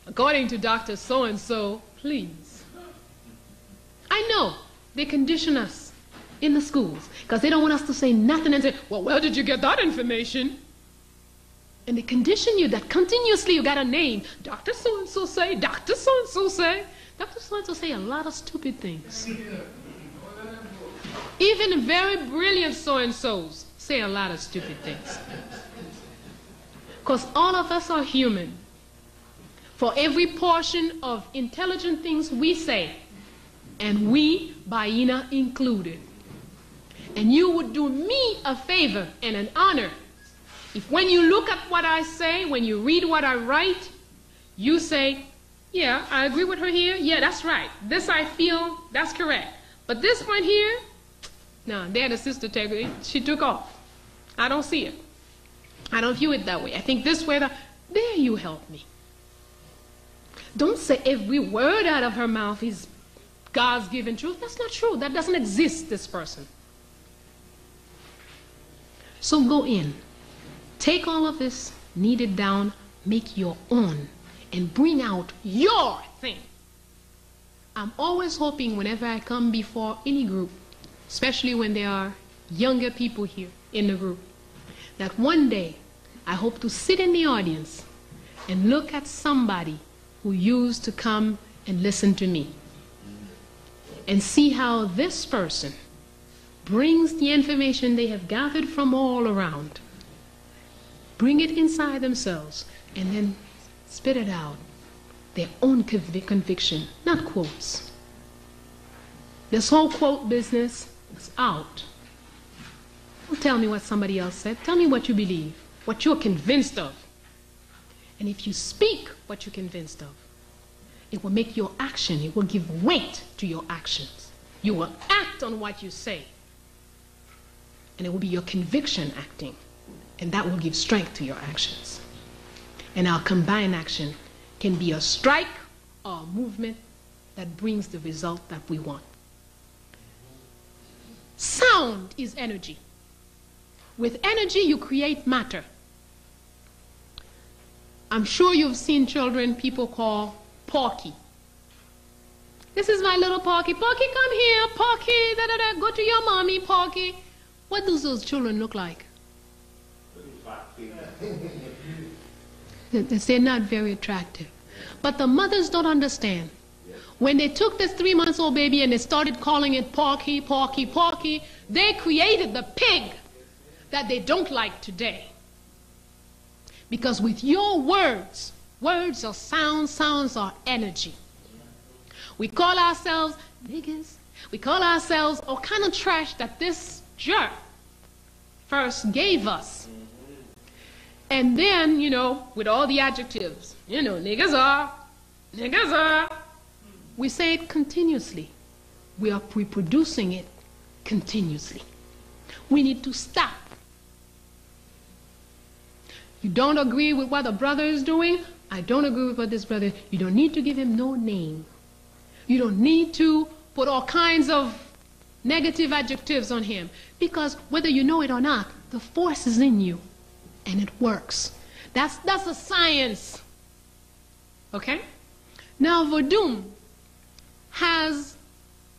According to Dr. So-and-so, please. I know they condition us in the schools because they don't want us to say nothing and say, well, where did you get that information? And they condition you that continuously you got a name. Dr. So-and-so say, Dr. So-and-so say. Dr. So-and-so say a lot of stupid things. Even very brilliant so-and-sos say a lot of stupid things. Because all of us are human. For every portion of intelligent things we say, and we, Baina included. And you would do me a favor and an honor if when you look at what I say, when you read what I write, you say, yeah, I agree with her here. Yeah, that's right. This I feel, that's correct. But this one here, no, there the sister she took off. I don't see it. I don't view it that way. I think this way, there you help me. Don't say every word out of her mouth is God's given truth. That's not true. That doesn't exist, this person. So go in. Take all of this, knead it down, make your own, and bring out your thing. I'm always hoping whenever I come before any group, especially when there are younger people here in the group, that one day I hope to sit in the audience and look at somebody who used to come and listen to me and see how this person brings the information they have gathered from all around, bring it inside themselves, and then spit it out, their own conviction, not quotes. This whole quote business is out. Don't tell me what somebody else said. Tell me what you believe, what you're convinced of. And if you speak what you're convinced of, it will make your action, it will give weight to your actions. You will act on what you say. And it will be your conviction acting. And that will give strength to your actions. And our combined action can be a strike or a movement that brings the result that we want. Sound is energy. With energy, you create matter. I'm sure you've seen children people call Porky. This is my little Porky. Porky, come here. Porky, da da da. Go to your mommy, Porky. What do those children look like? They're not very attractive. But the mothers don't understand. When they took this 3-month-old baby and they started calling it Porky, Porky, Porky, they created the pig that they don't like today. Because with your words, words are sounds, sounds are energy. We call ourselves niggas. We call ourselves all kind of trash that this jerk first gave us. And then, you know, with all the adjectives, you know, niggas are. We say it continuously. We are reproducing it continuously. We need to stop. You don't agree with what a brother is doing? I don't agree with what this brother is. You don't need to give him no name. You don't need to put all kinds of negative adjectives on him. Because whether you know it or not, the force is in you. And it works. That's a science. Okay? Now, Vodun has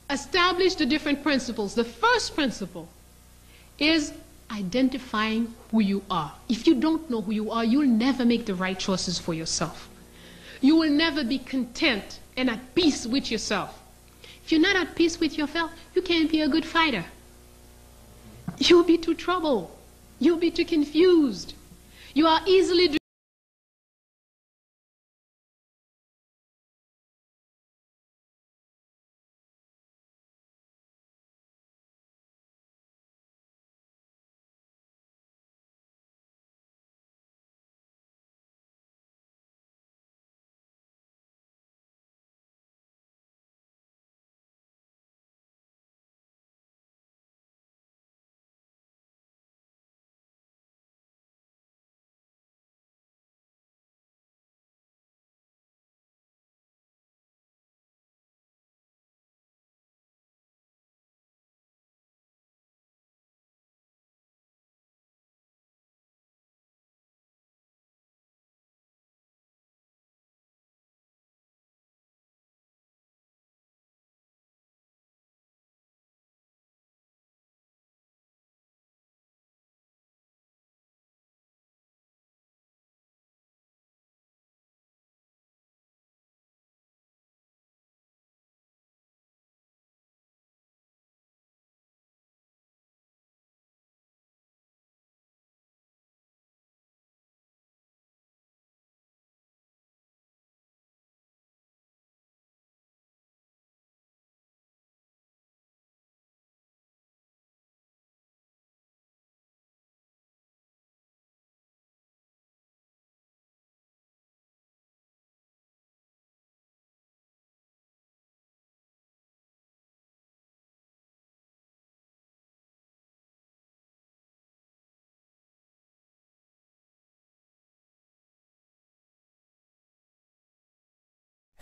established the different principles. The first principle is identifying who you are. If you don't know who you are, you'll never make the right choices for yourself. You will never be content and at peace with yourself. If you're not at peace with yourself, you can't be a good fighter. You'll be too troubled. You'll be too confused. You are easily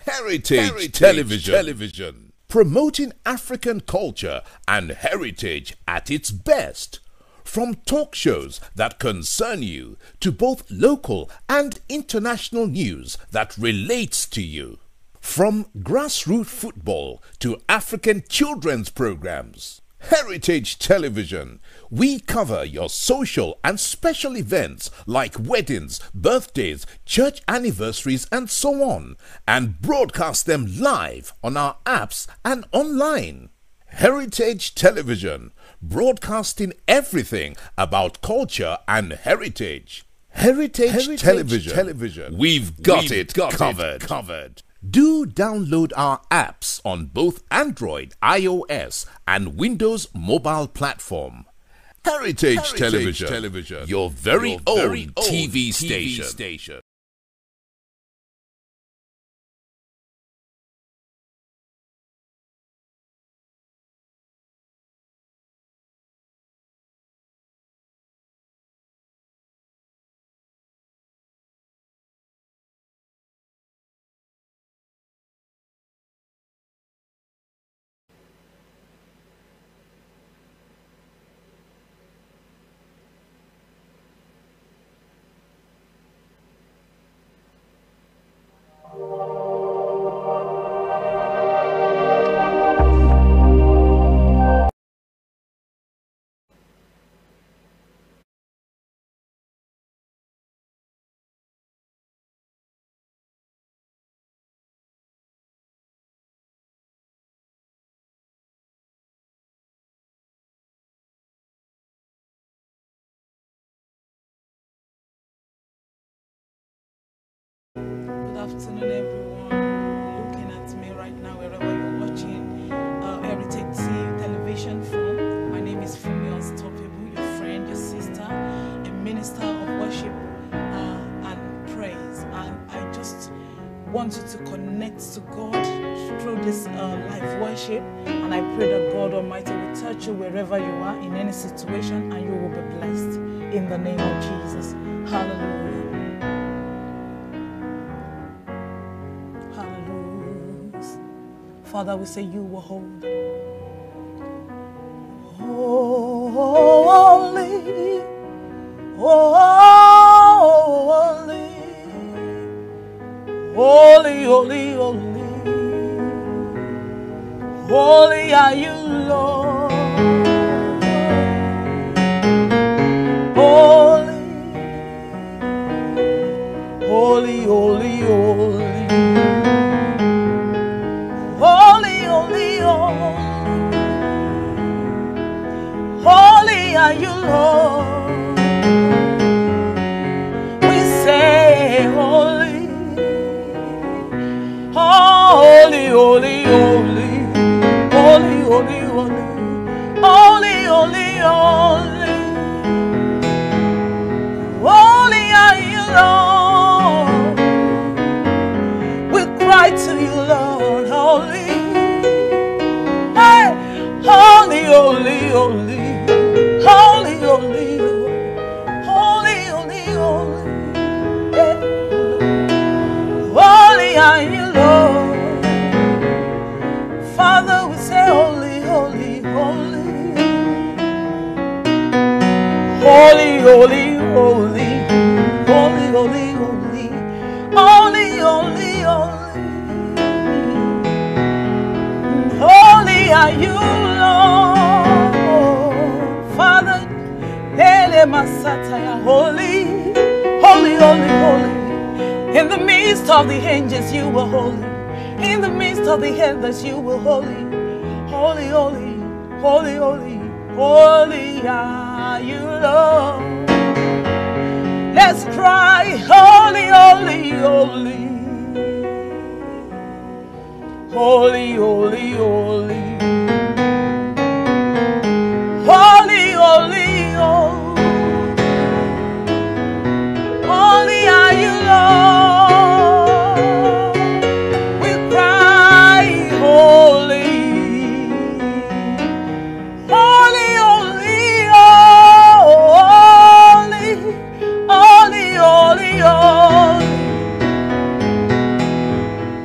Heritage Television. Promoting African culture and heritage at its best. From talk shows that concern you to both local and international news that relates to you. From grassroots football to African children's programs. Heritage Television. We cover your social and special events like weddings, birthdays, church anniversaries and so on, and broadcast them live on our apps and online. Heritage Television, broadcasting everything about culture and heritage. Heritage Television. We've got it covered. Do download our apps on both Android, iOS, and Windows mobile platform. Heritage Television, your very own TV station. Good afternoon, everyone looking at me right now, wherever you're watching Heritage Television from. My name is Fumi Unstoppable, your friend, your sister, a minister of worship and praise. And I just want you to connect to God through this live worship. And I pray that God Almighty will touch you wherever you are, in any situation, and you will be blessed in the name of Jesus. Hallelujah. Father, we say you were holy. Holy, holy, holy, holy, holy. Holy are you, Lord. Holy, holy, holy, holy. Holy, holy, holy. Holy are you, Lord. We say holy. Holy, holy, holy. Holy, holy, holy. Holy, holy, holy. Holy are you, Lord. We cry to you, Lord. Holy. Hey, holy, holy, holy. Holy, holy, holy, holy, holy. Yeah. Holy are you, Lord. Father, we say holy, holy, holy. Holy, holy, holy. Holy, holy, holy. Holy, holy, holy. Holy are you, Lord. Father, holy, holy, holy, holy. In the midst of the angels, you were holy. In the midst of the elders, you were holy. Holy, holy, holy, holy. Holy are you, Lord. Let's cry, holy, holy, holy. Holy, holy, holy. Holy, holy, holy. Holy are you, Lord. We cry, holy. Holy, holy, holy. Holy, holy, holy.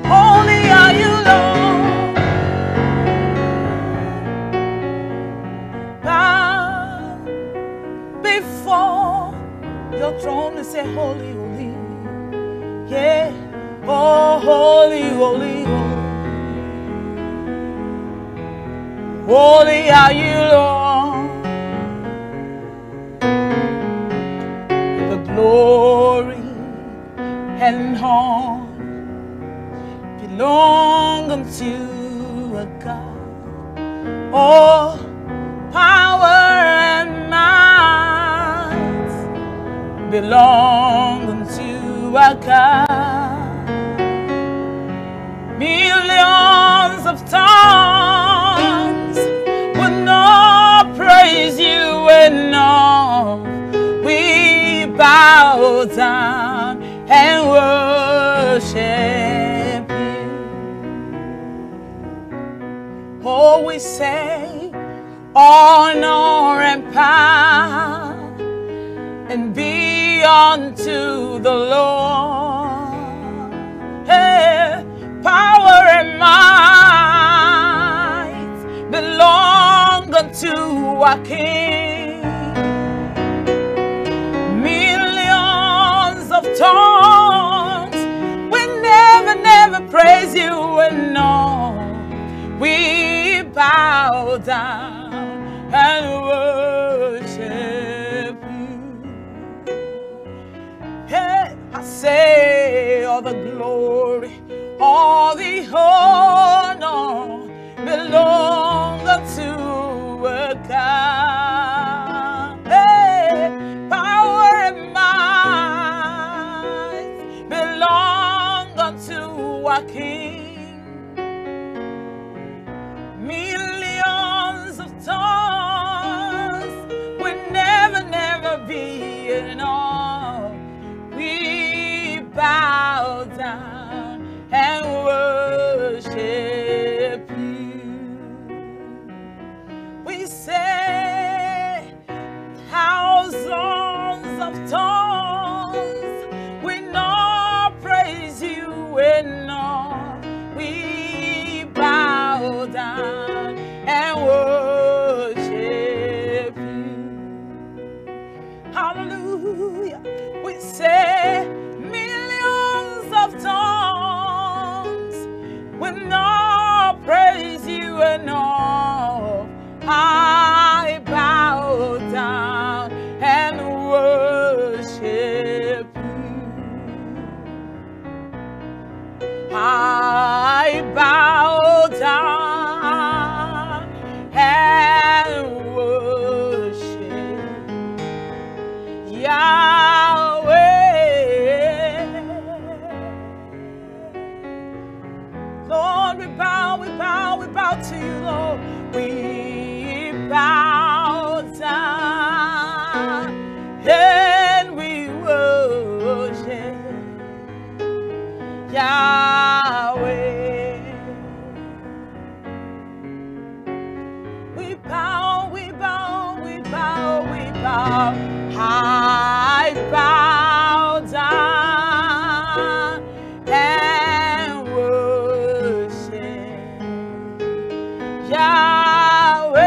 Holy Holy are you, Lord. The glory and honor belong unto a God. All power and might belong unto a God. Millions of tongues would not praise you enough. We bow down and worship you. Oh, we say honor and power and be unto the Lord. Hey, power and might belong unto our King. Millions of tongues we never praise you enough. We bow down and worship you. Hey, I say all the glory, all the honor belong unto a God. Hey, power and might belong unto our King. Millions of tongues will never be enough. We bow down and worship you. We say thousands of tongues will not praise you enough. We bow down and worship you. Hallelujah. We say millions of tongues will not praise you enough. I bow down and worship you. I bow down and worship Yahweh. Lord, we bow to you, Lord. We bow down and we worship Yahweh. We bow, we bow, we bow, we bow. I bow down and worship Yahweh.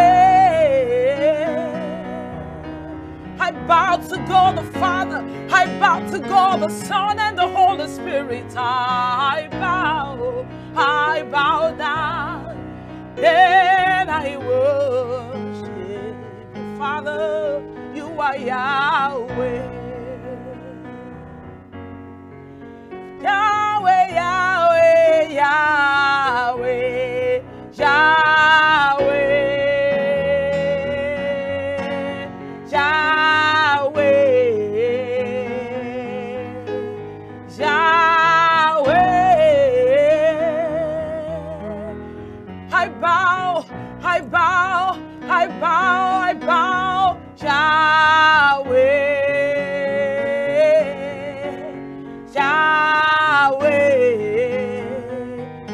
I bow to God the Father, I bow to God the Son and the Holy Spirit. I bow down and I worship you. Father, you are Yahweh. Yahweh, Yahweh, Yahweh, Yahweh, Yahweh, Yahweh. I bow, I bow, I bow, I bow, Yahweh, Yahweh.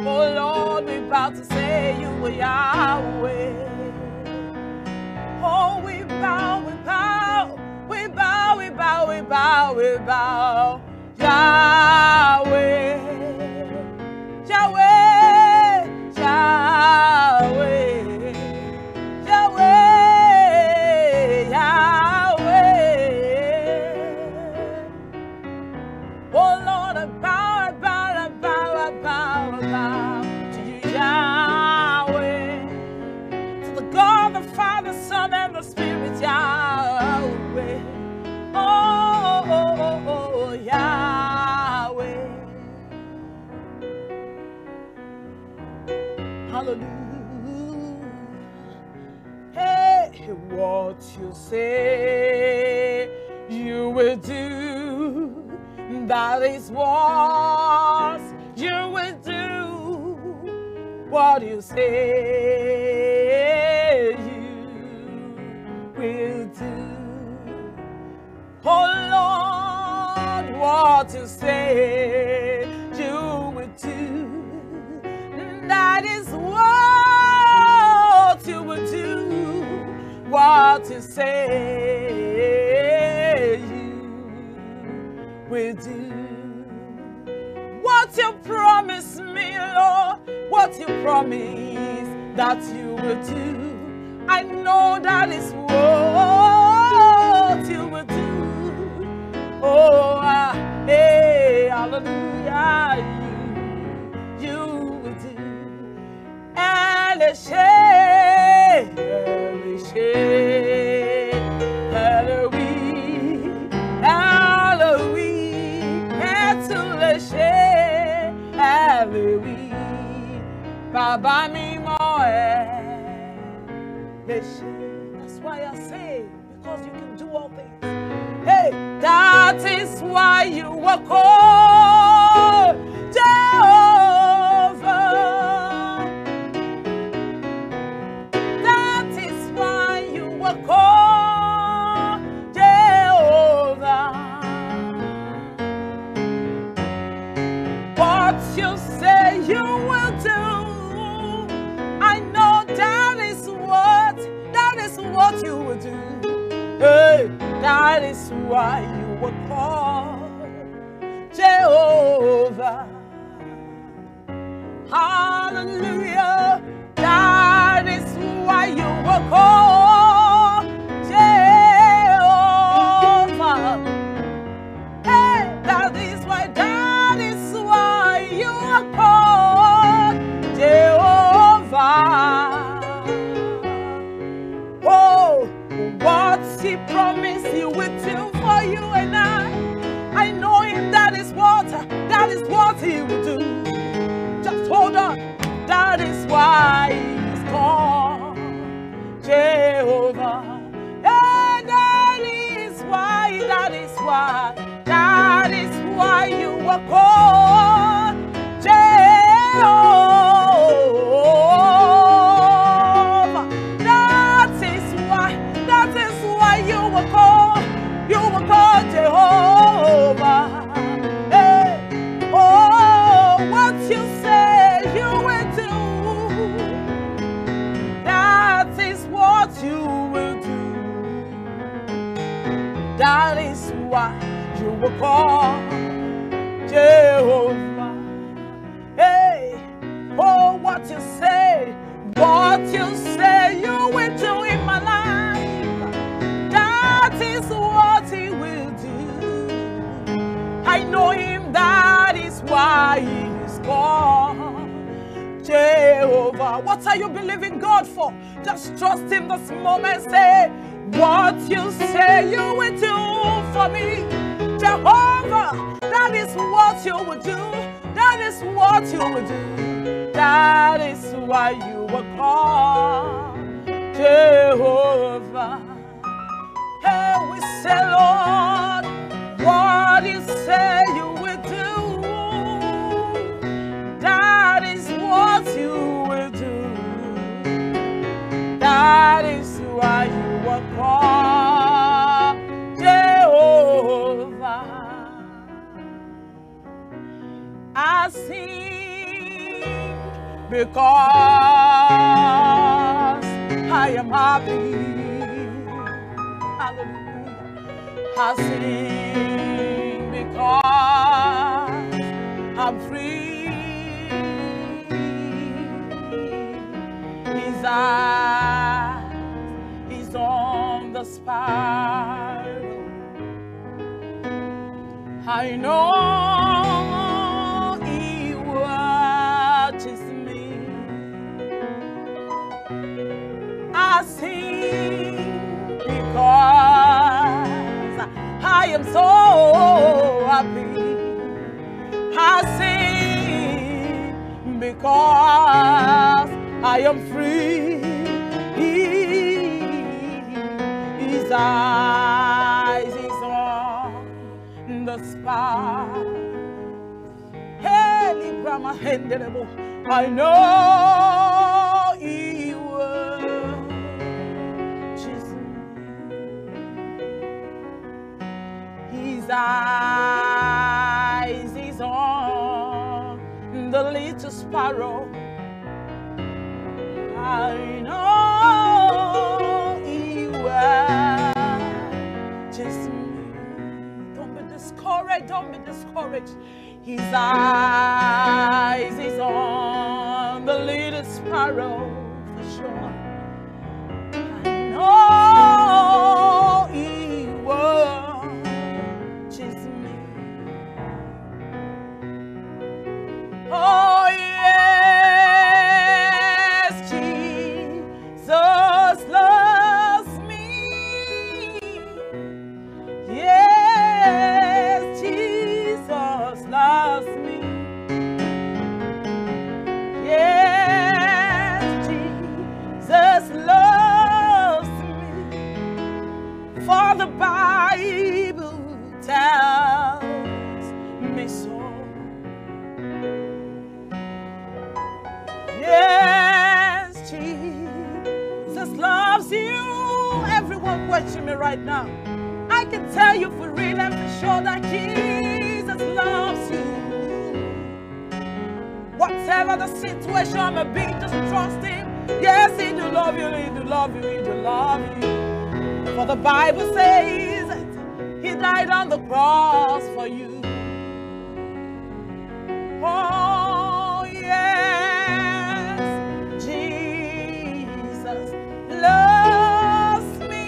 Oh Lord, we bow to say you are Yahweh. Oh, we bow, we bow, we bow, we bow, we bow, we bow, Yahweh, Yahweh, Yahweh. Oh Lord, I bow, I bow, I bow, I bow, I bow to you, Yahweh, to the Hallelujah. Hey, what you say you will do, that is what you will do. What you say you will do. Oh Lord, what you say you will do, that is what you will do. What you say you will do. What you promise me, Lord, what you promise that you will do, I know that is what you will do. Oh, hey, hallelujah, you will do. Elisha, Elohim, Elohim, Elohim, Baba mi mo That's why I say, because you can do all things. Hey, that is why you were called Jehovah. That is why you were called Jehovah. What you say you will do, I know that is what you will do. Hey, that is why you were called Jehovah. Hallelujah. That is why you were called Jehovah. Hey, that is why you are called Jehovah. Oh, what he promised he would do for you and I know him, that is what he will do. Just hold on, that is why he's called Jehovah. And that is why you were called Jehovah. That is why you were called Jehovah. Hey, oh, what you say you will do, that is what you will do. That is why you were called Jehovah. Hey, oh, what you say you will do in my life, that is what he will do. I know him, that is why he is called Jehovah. What are you believing God for? Just trust him this moment. Say, what you say you will do for me, Jehovah, that is what you will do. That is what you will do. That is why you were called Jehovah. Hey, we say, Lord, what you say you will do, that is what you will do. That is why you were called Jehovah. I sing because I am happy. Hallelujah. I sing because I'm free. His eyes is on the spiral. I know he watches me. I sing because I am so happy. I sing because I am free. His eyes is on the spot. Hey, Brahma Henderebo, I know He will choose me. His eyes is on the little sparrow. I know He will choose me. Don't be discouraged. Don't be discouraged. His eyes is on the little sparrow for sure. I know He will choose me. Oh yes, Jesus loves me. Yes, Jesus loves me. Yes, Jesus loves me. For the Bible tells me so. Yes, Jesus loves you. Everyone watching me right now, I can tell you for real and for sure that Jesus loves you. Whatever the situation may be, just trust Him. Yes, He do love you, He do love you, He do love you. For the Bible says that He died on the cross for you. Oh, yes, Jesus loves me.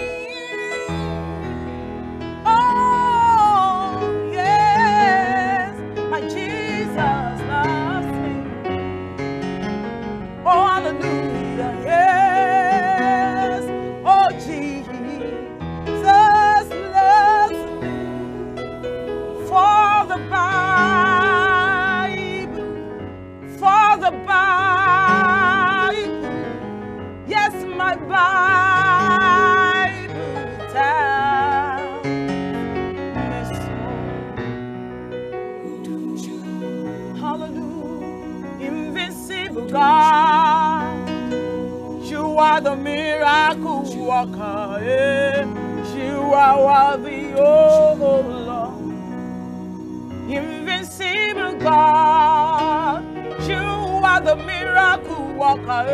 Oh, yes, my Jesus loves me. Oh, hallelujah, yes. Oh, Jesus loves me. For the Bible, yes, my Bible tells me so. Hallelujah, invincible God, you are the miracle worker. You are worthy, oh Lord. Invincible God, you are the miracle worker.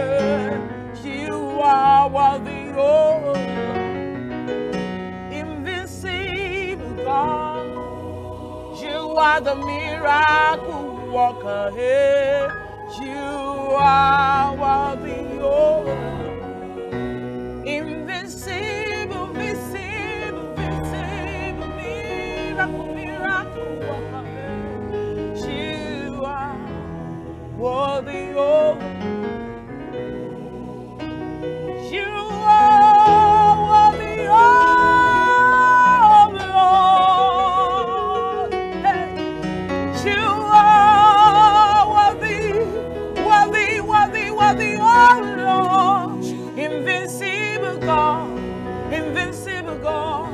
You are worthy, oh Lord. Invincible God, you are the miracle worker. You are worthy, oh Lord. Invincible, visible, visible, miracle worker. You are worthy, oh. You are worthy, oh Lord. Hey. You are worthy, worthy, worthy, worthy, oh Lord. Invincible God, invincible God.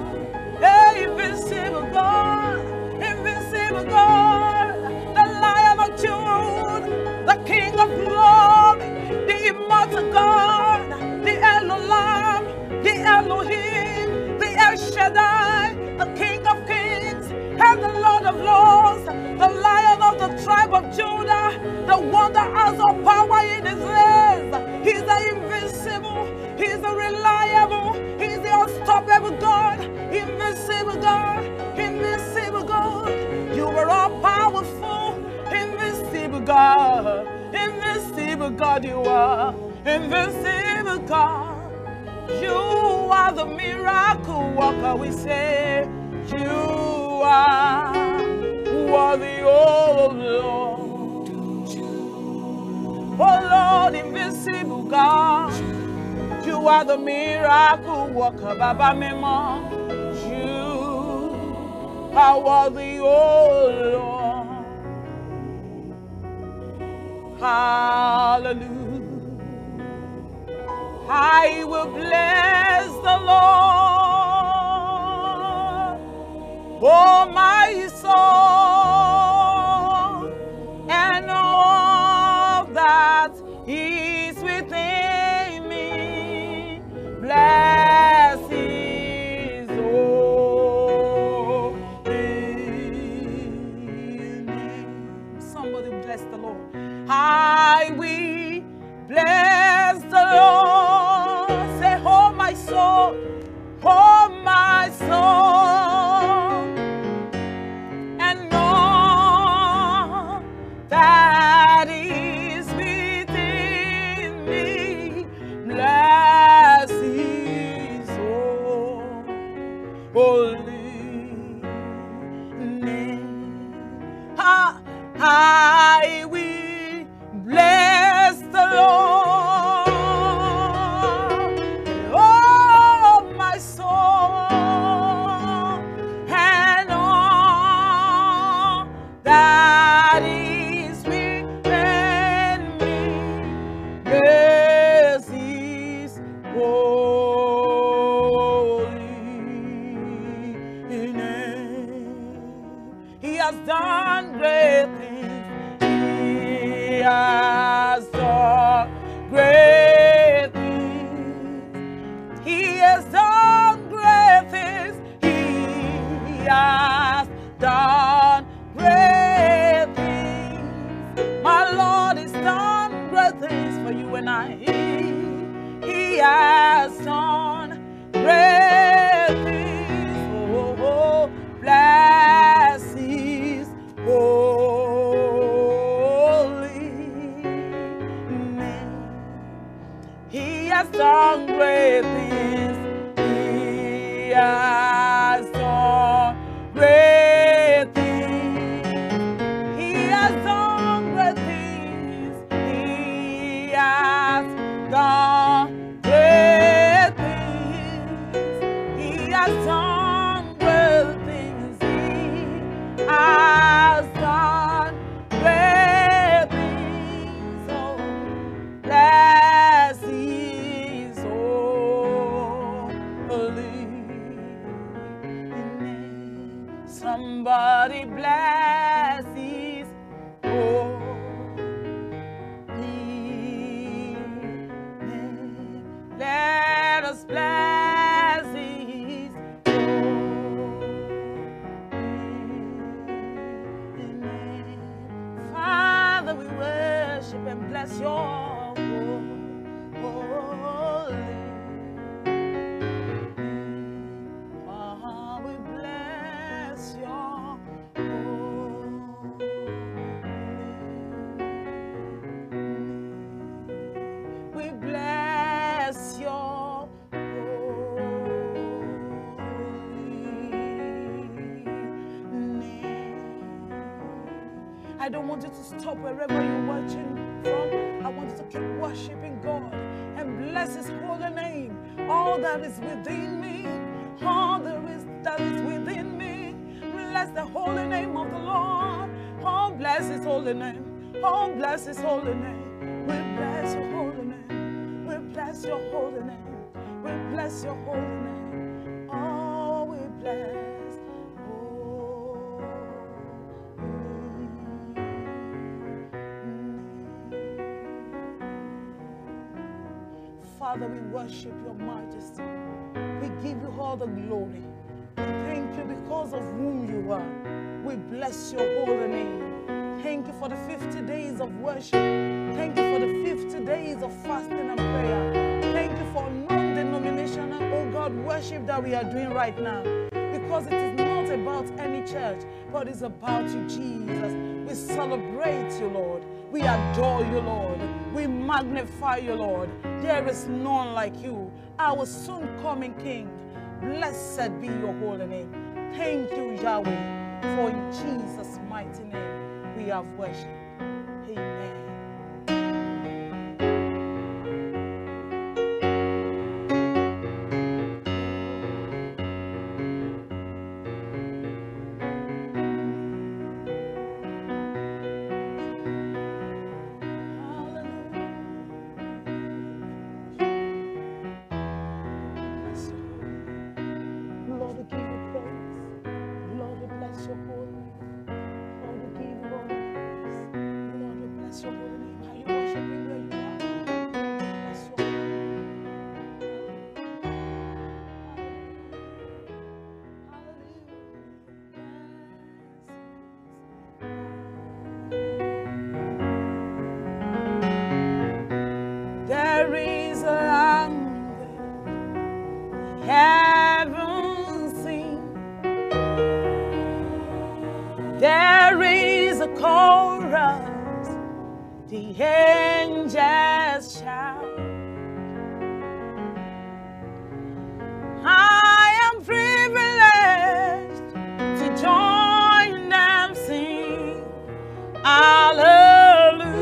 Hey, invincible God, invincible God. The Lion of Judah, the King of glory, the immortal God, the Elohim, the Elohim, the El Shaddai, the King of kings, and the Lord of lords, the Lion of the tribe of Judah, the one that has all power in His hands. He's the invincible, He's the reliable, He's the unstoppable God, invincible God, invincible God. You are all powerful, invincible God, invincible God. You are invincible God. You are the miracle worker. We say you are worthy, oh Lord. Oh Lord, invincible God. You are the miracle worker, Baba Memo. You are worthy, oh Lord. Hallelujah. I will bless the Lord, oh my soul, and all that is within me. Bless His holy name. Somebody bless the Lord. I will bless the Lord. Say, oh my soul, oh my soul, and all that is within me. Bless His holy name. I will bless the Lord, oh my soul, and all that is within me. Bless His holy name. He has done great things. He has done great things. He has done great things. He has done great things. My Lord has done great things for you and I. He has done great things. Oh, bless His holy name. He has done great things. He has done great things. He has done great things. He has done great things. He has done great things. He has done great things. Oh, bless His holy name. Somebody bless His holy name. Let us bless His holy name. Father, we worship and bless your holy name. We bless your holy name. We bless your I don't want you to stop wherever you're watching from. I want you to keep worshiping God and bless His holy name. All that is within me, all that is within me, bless the holy name of the Lord. Oh, bless His holy name. Oh, bless His holy name. We bless your holy name. We bless your holy name. We bless your holy name. Oh, we bless. Father, we worship your majesty. We give you all the glory. We thank you because of whom you are. We bless your holy name. Thank you for the 50 days of worship. Thank you for the 50 days of fasting and prayer. Thank you for non-denominational, oh God, worship that we are doing right now. Because it is not about any church, but it's about you, Jesus. We celebrate you, Lord. We adore you, Lord. We magnify you, Lord. There is none like you, our soon coming King. Blessed be your holy name. Thank you, Yahweh, for in Jesus' mighty name we have worshipped. Amen. chorus, the angels shout. I am privileged to join them sing hallelujah,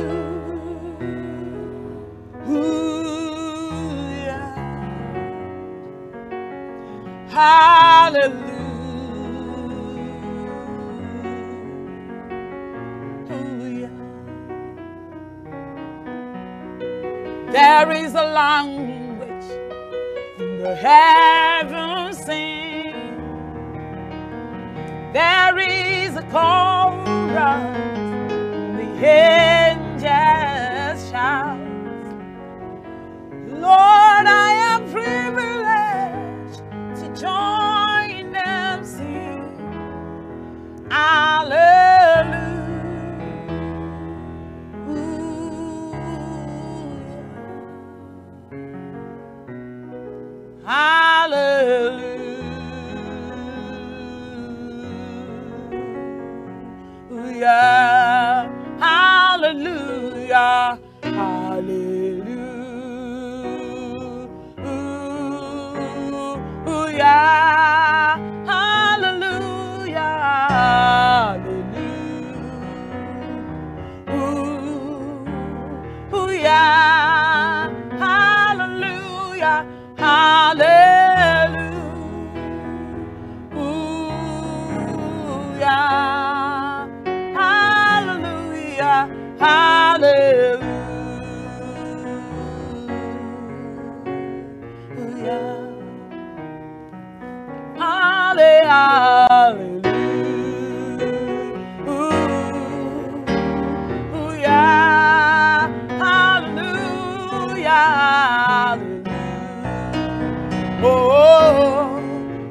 hallelujah. There is a language in the heavens sing. There is a chorus, the angels shout. Lord, I am privileged to join them sing hallelujah. Hallelujah, hallelujah, hallelujah, hallelujah, hallelujah, hallelujah, hallelujah, hallelujah. Oh,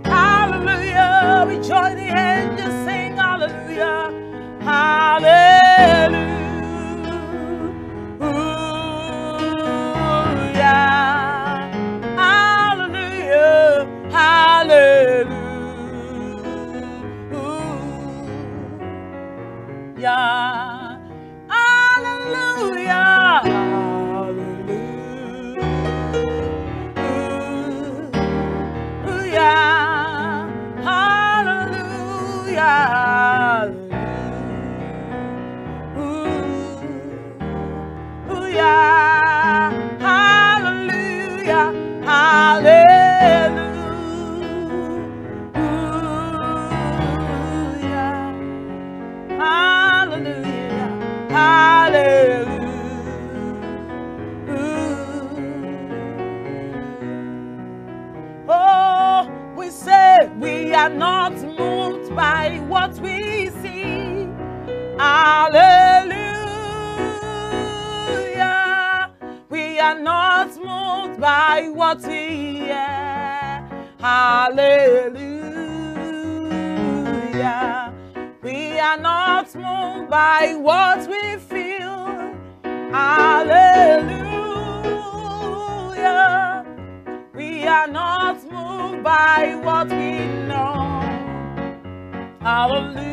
hallelujah. We join the angels, sing hallelujah, hallelujah, hallelujah, hallelujah. Oh, we say we are not moved by what we see. Hallelujah. We are not moved by what we hear. Hallelujah. We are not moved by what we feel. Hallelujah. We are not moved by what we know. Hallelujah.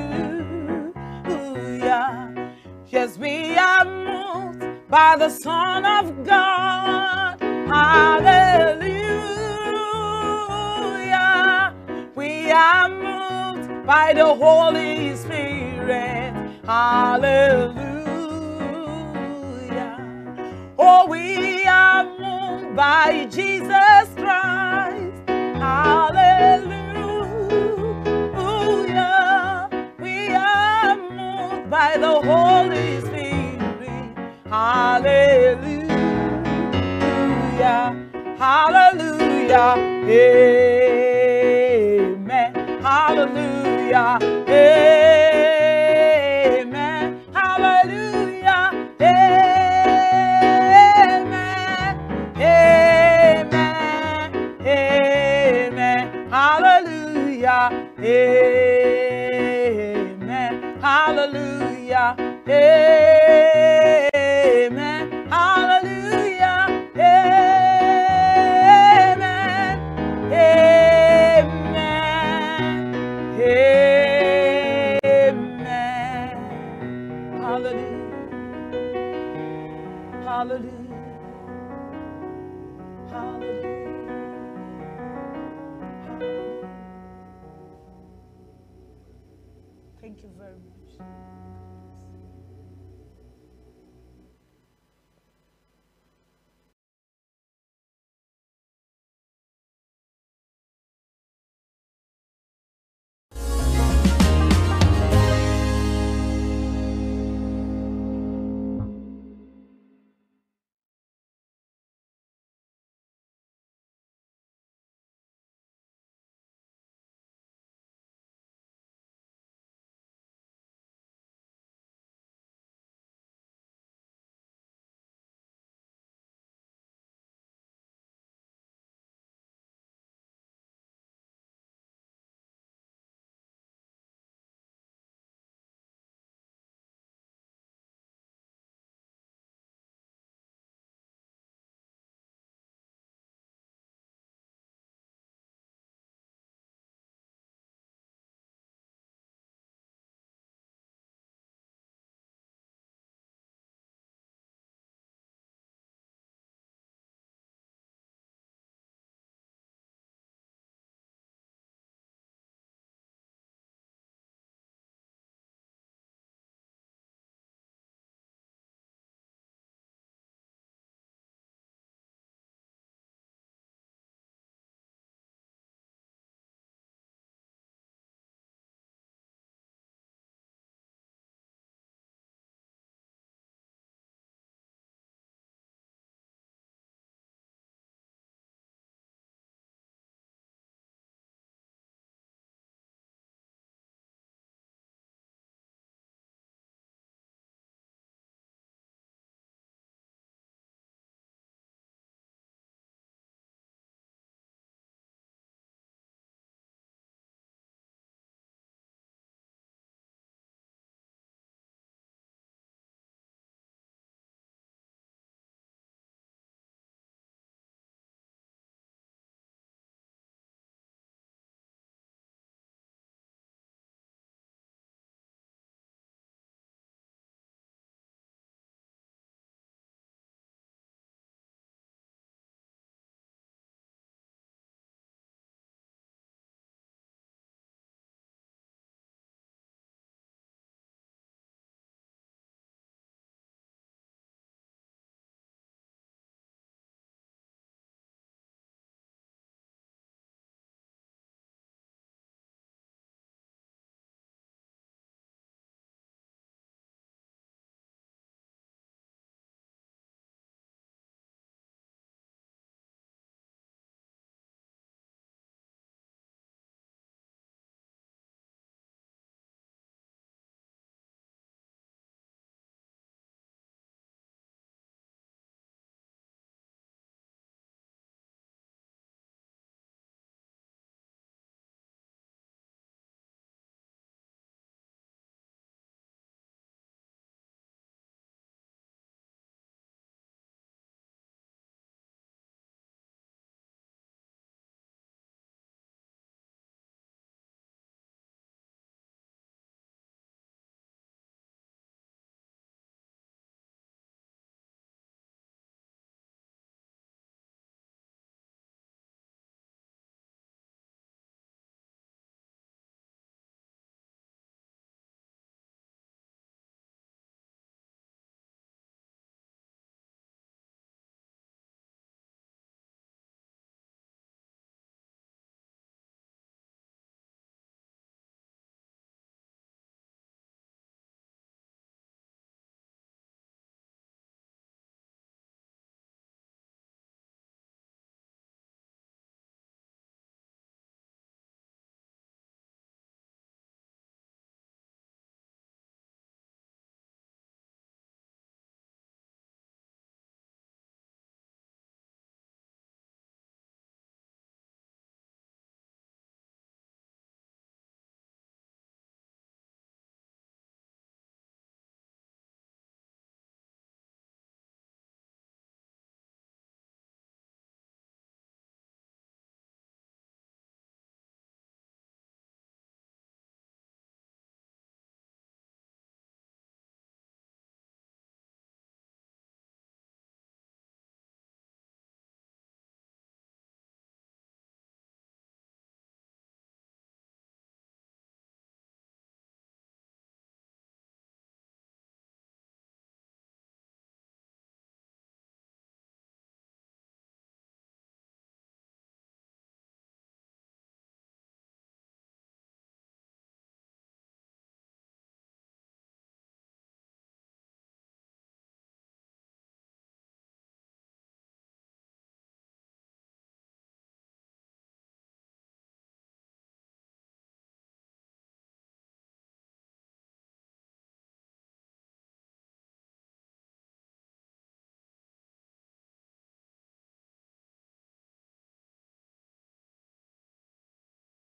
Yes, we are moved by the Son of God. Hallelujah. We are moved by the Holy Spirit. Hallelujah. Oh, we are moved by Jesus Christ. Hallelujah. We are moved by the Holy Spirit. Hallelujah. Hallelujah. Amen. Hallelujah. Amen. Hallelujah. Amen. Amen. Amen. Hallelujah. Amen. Hallelujah. Amen.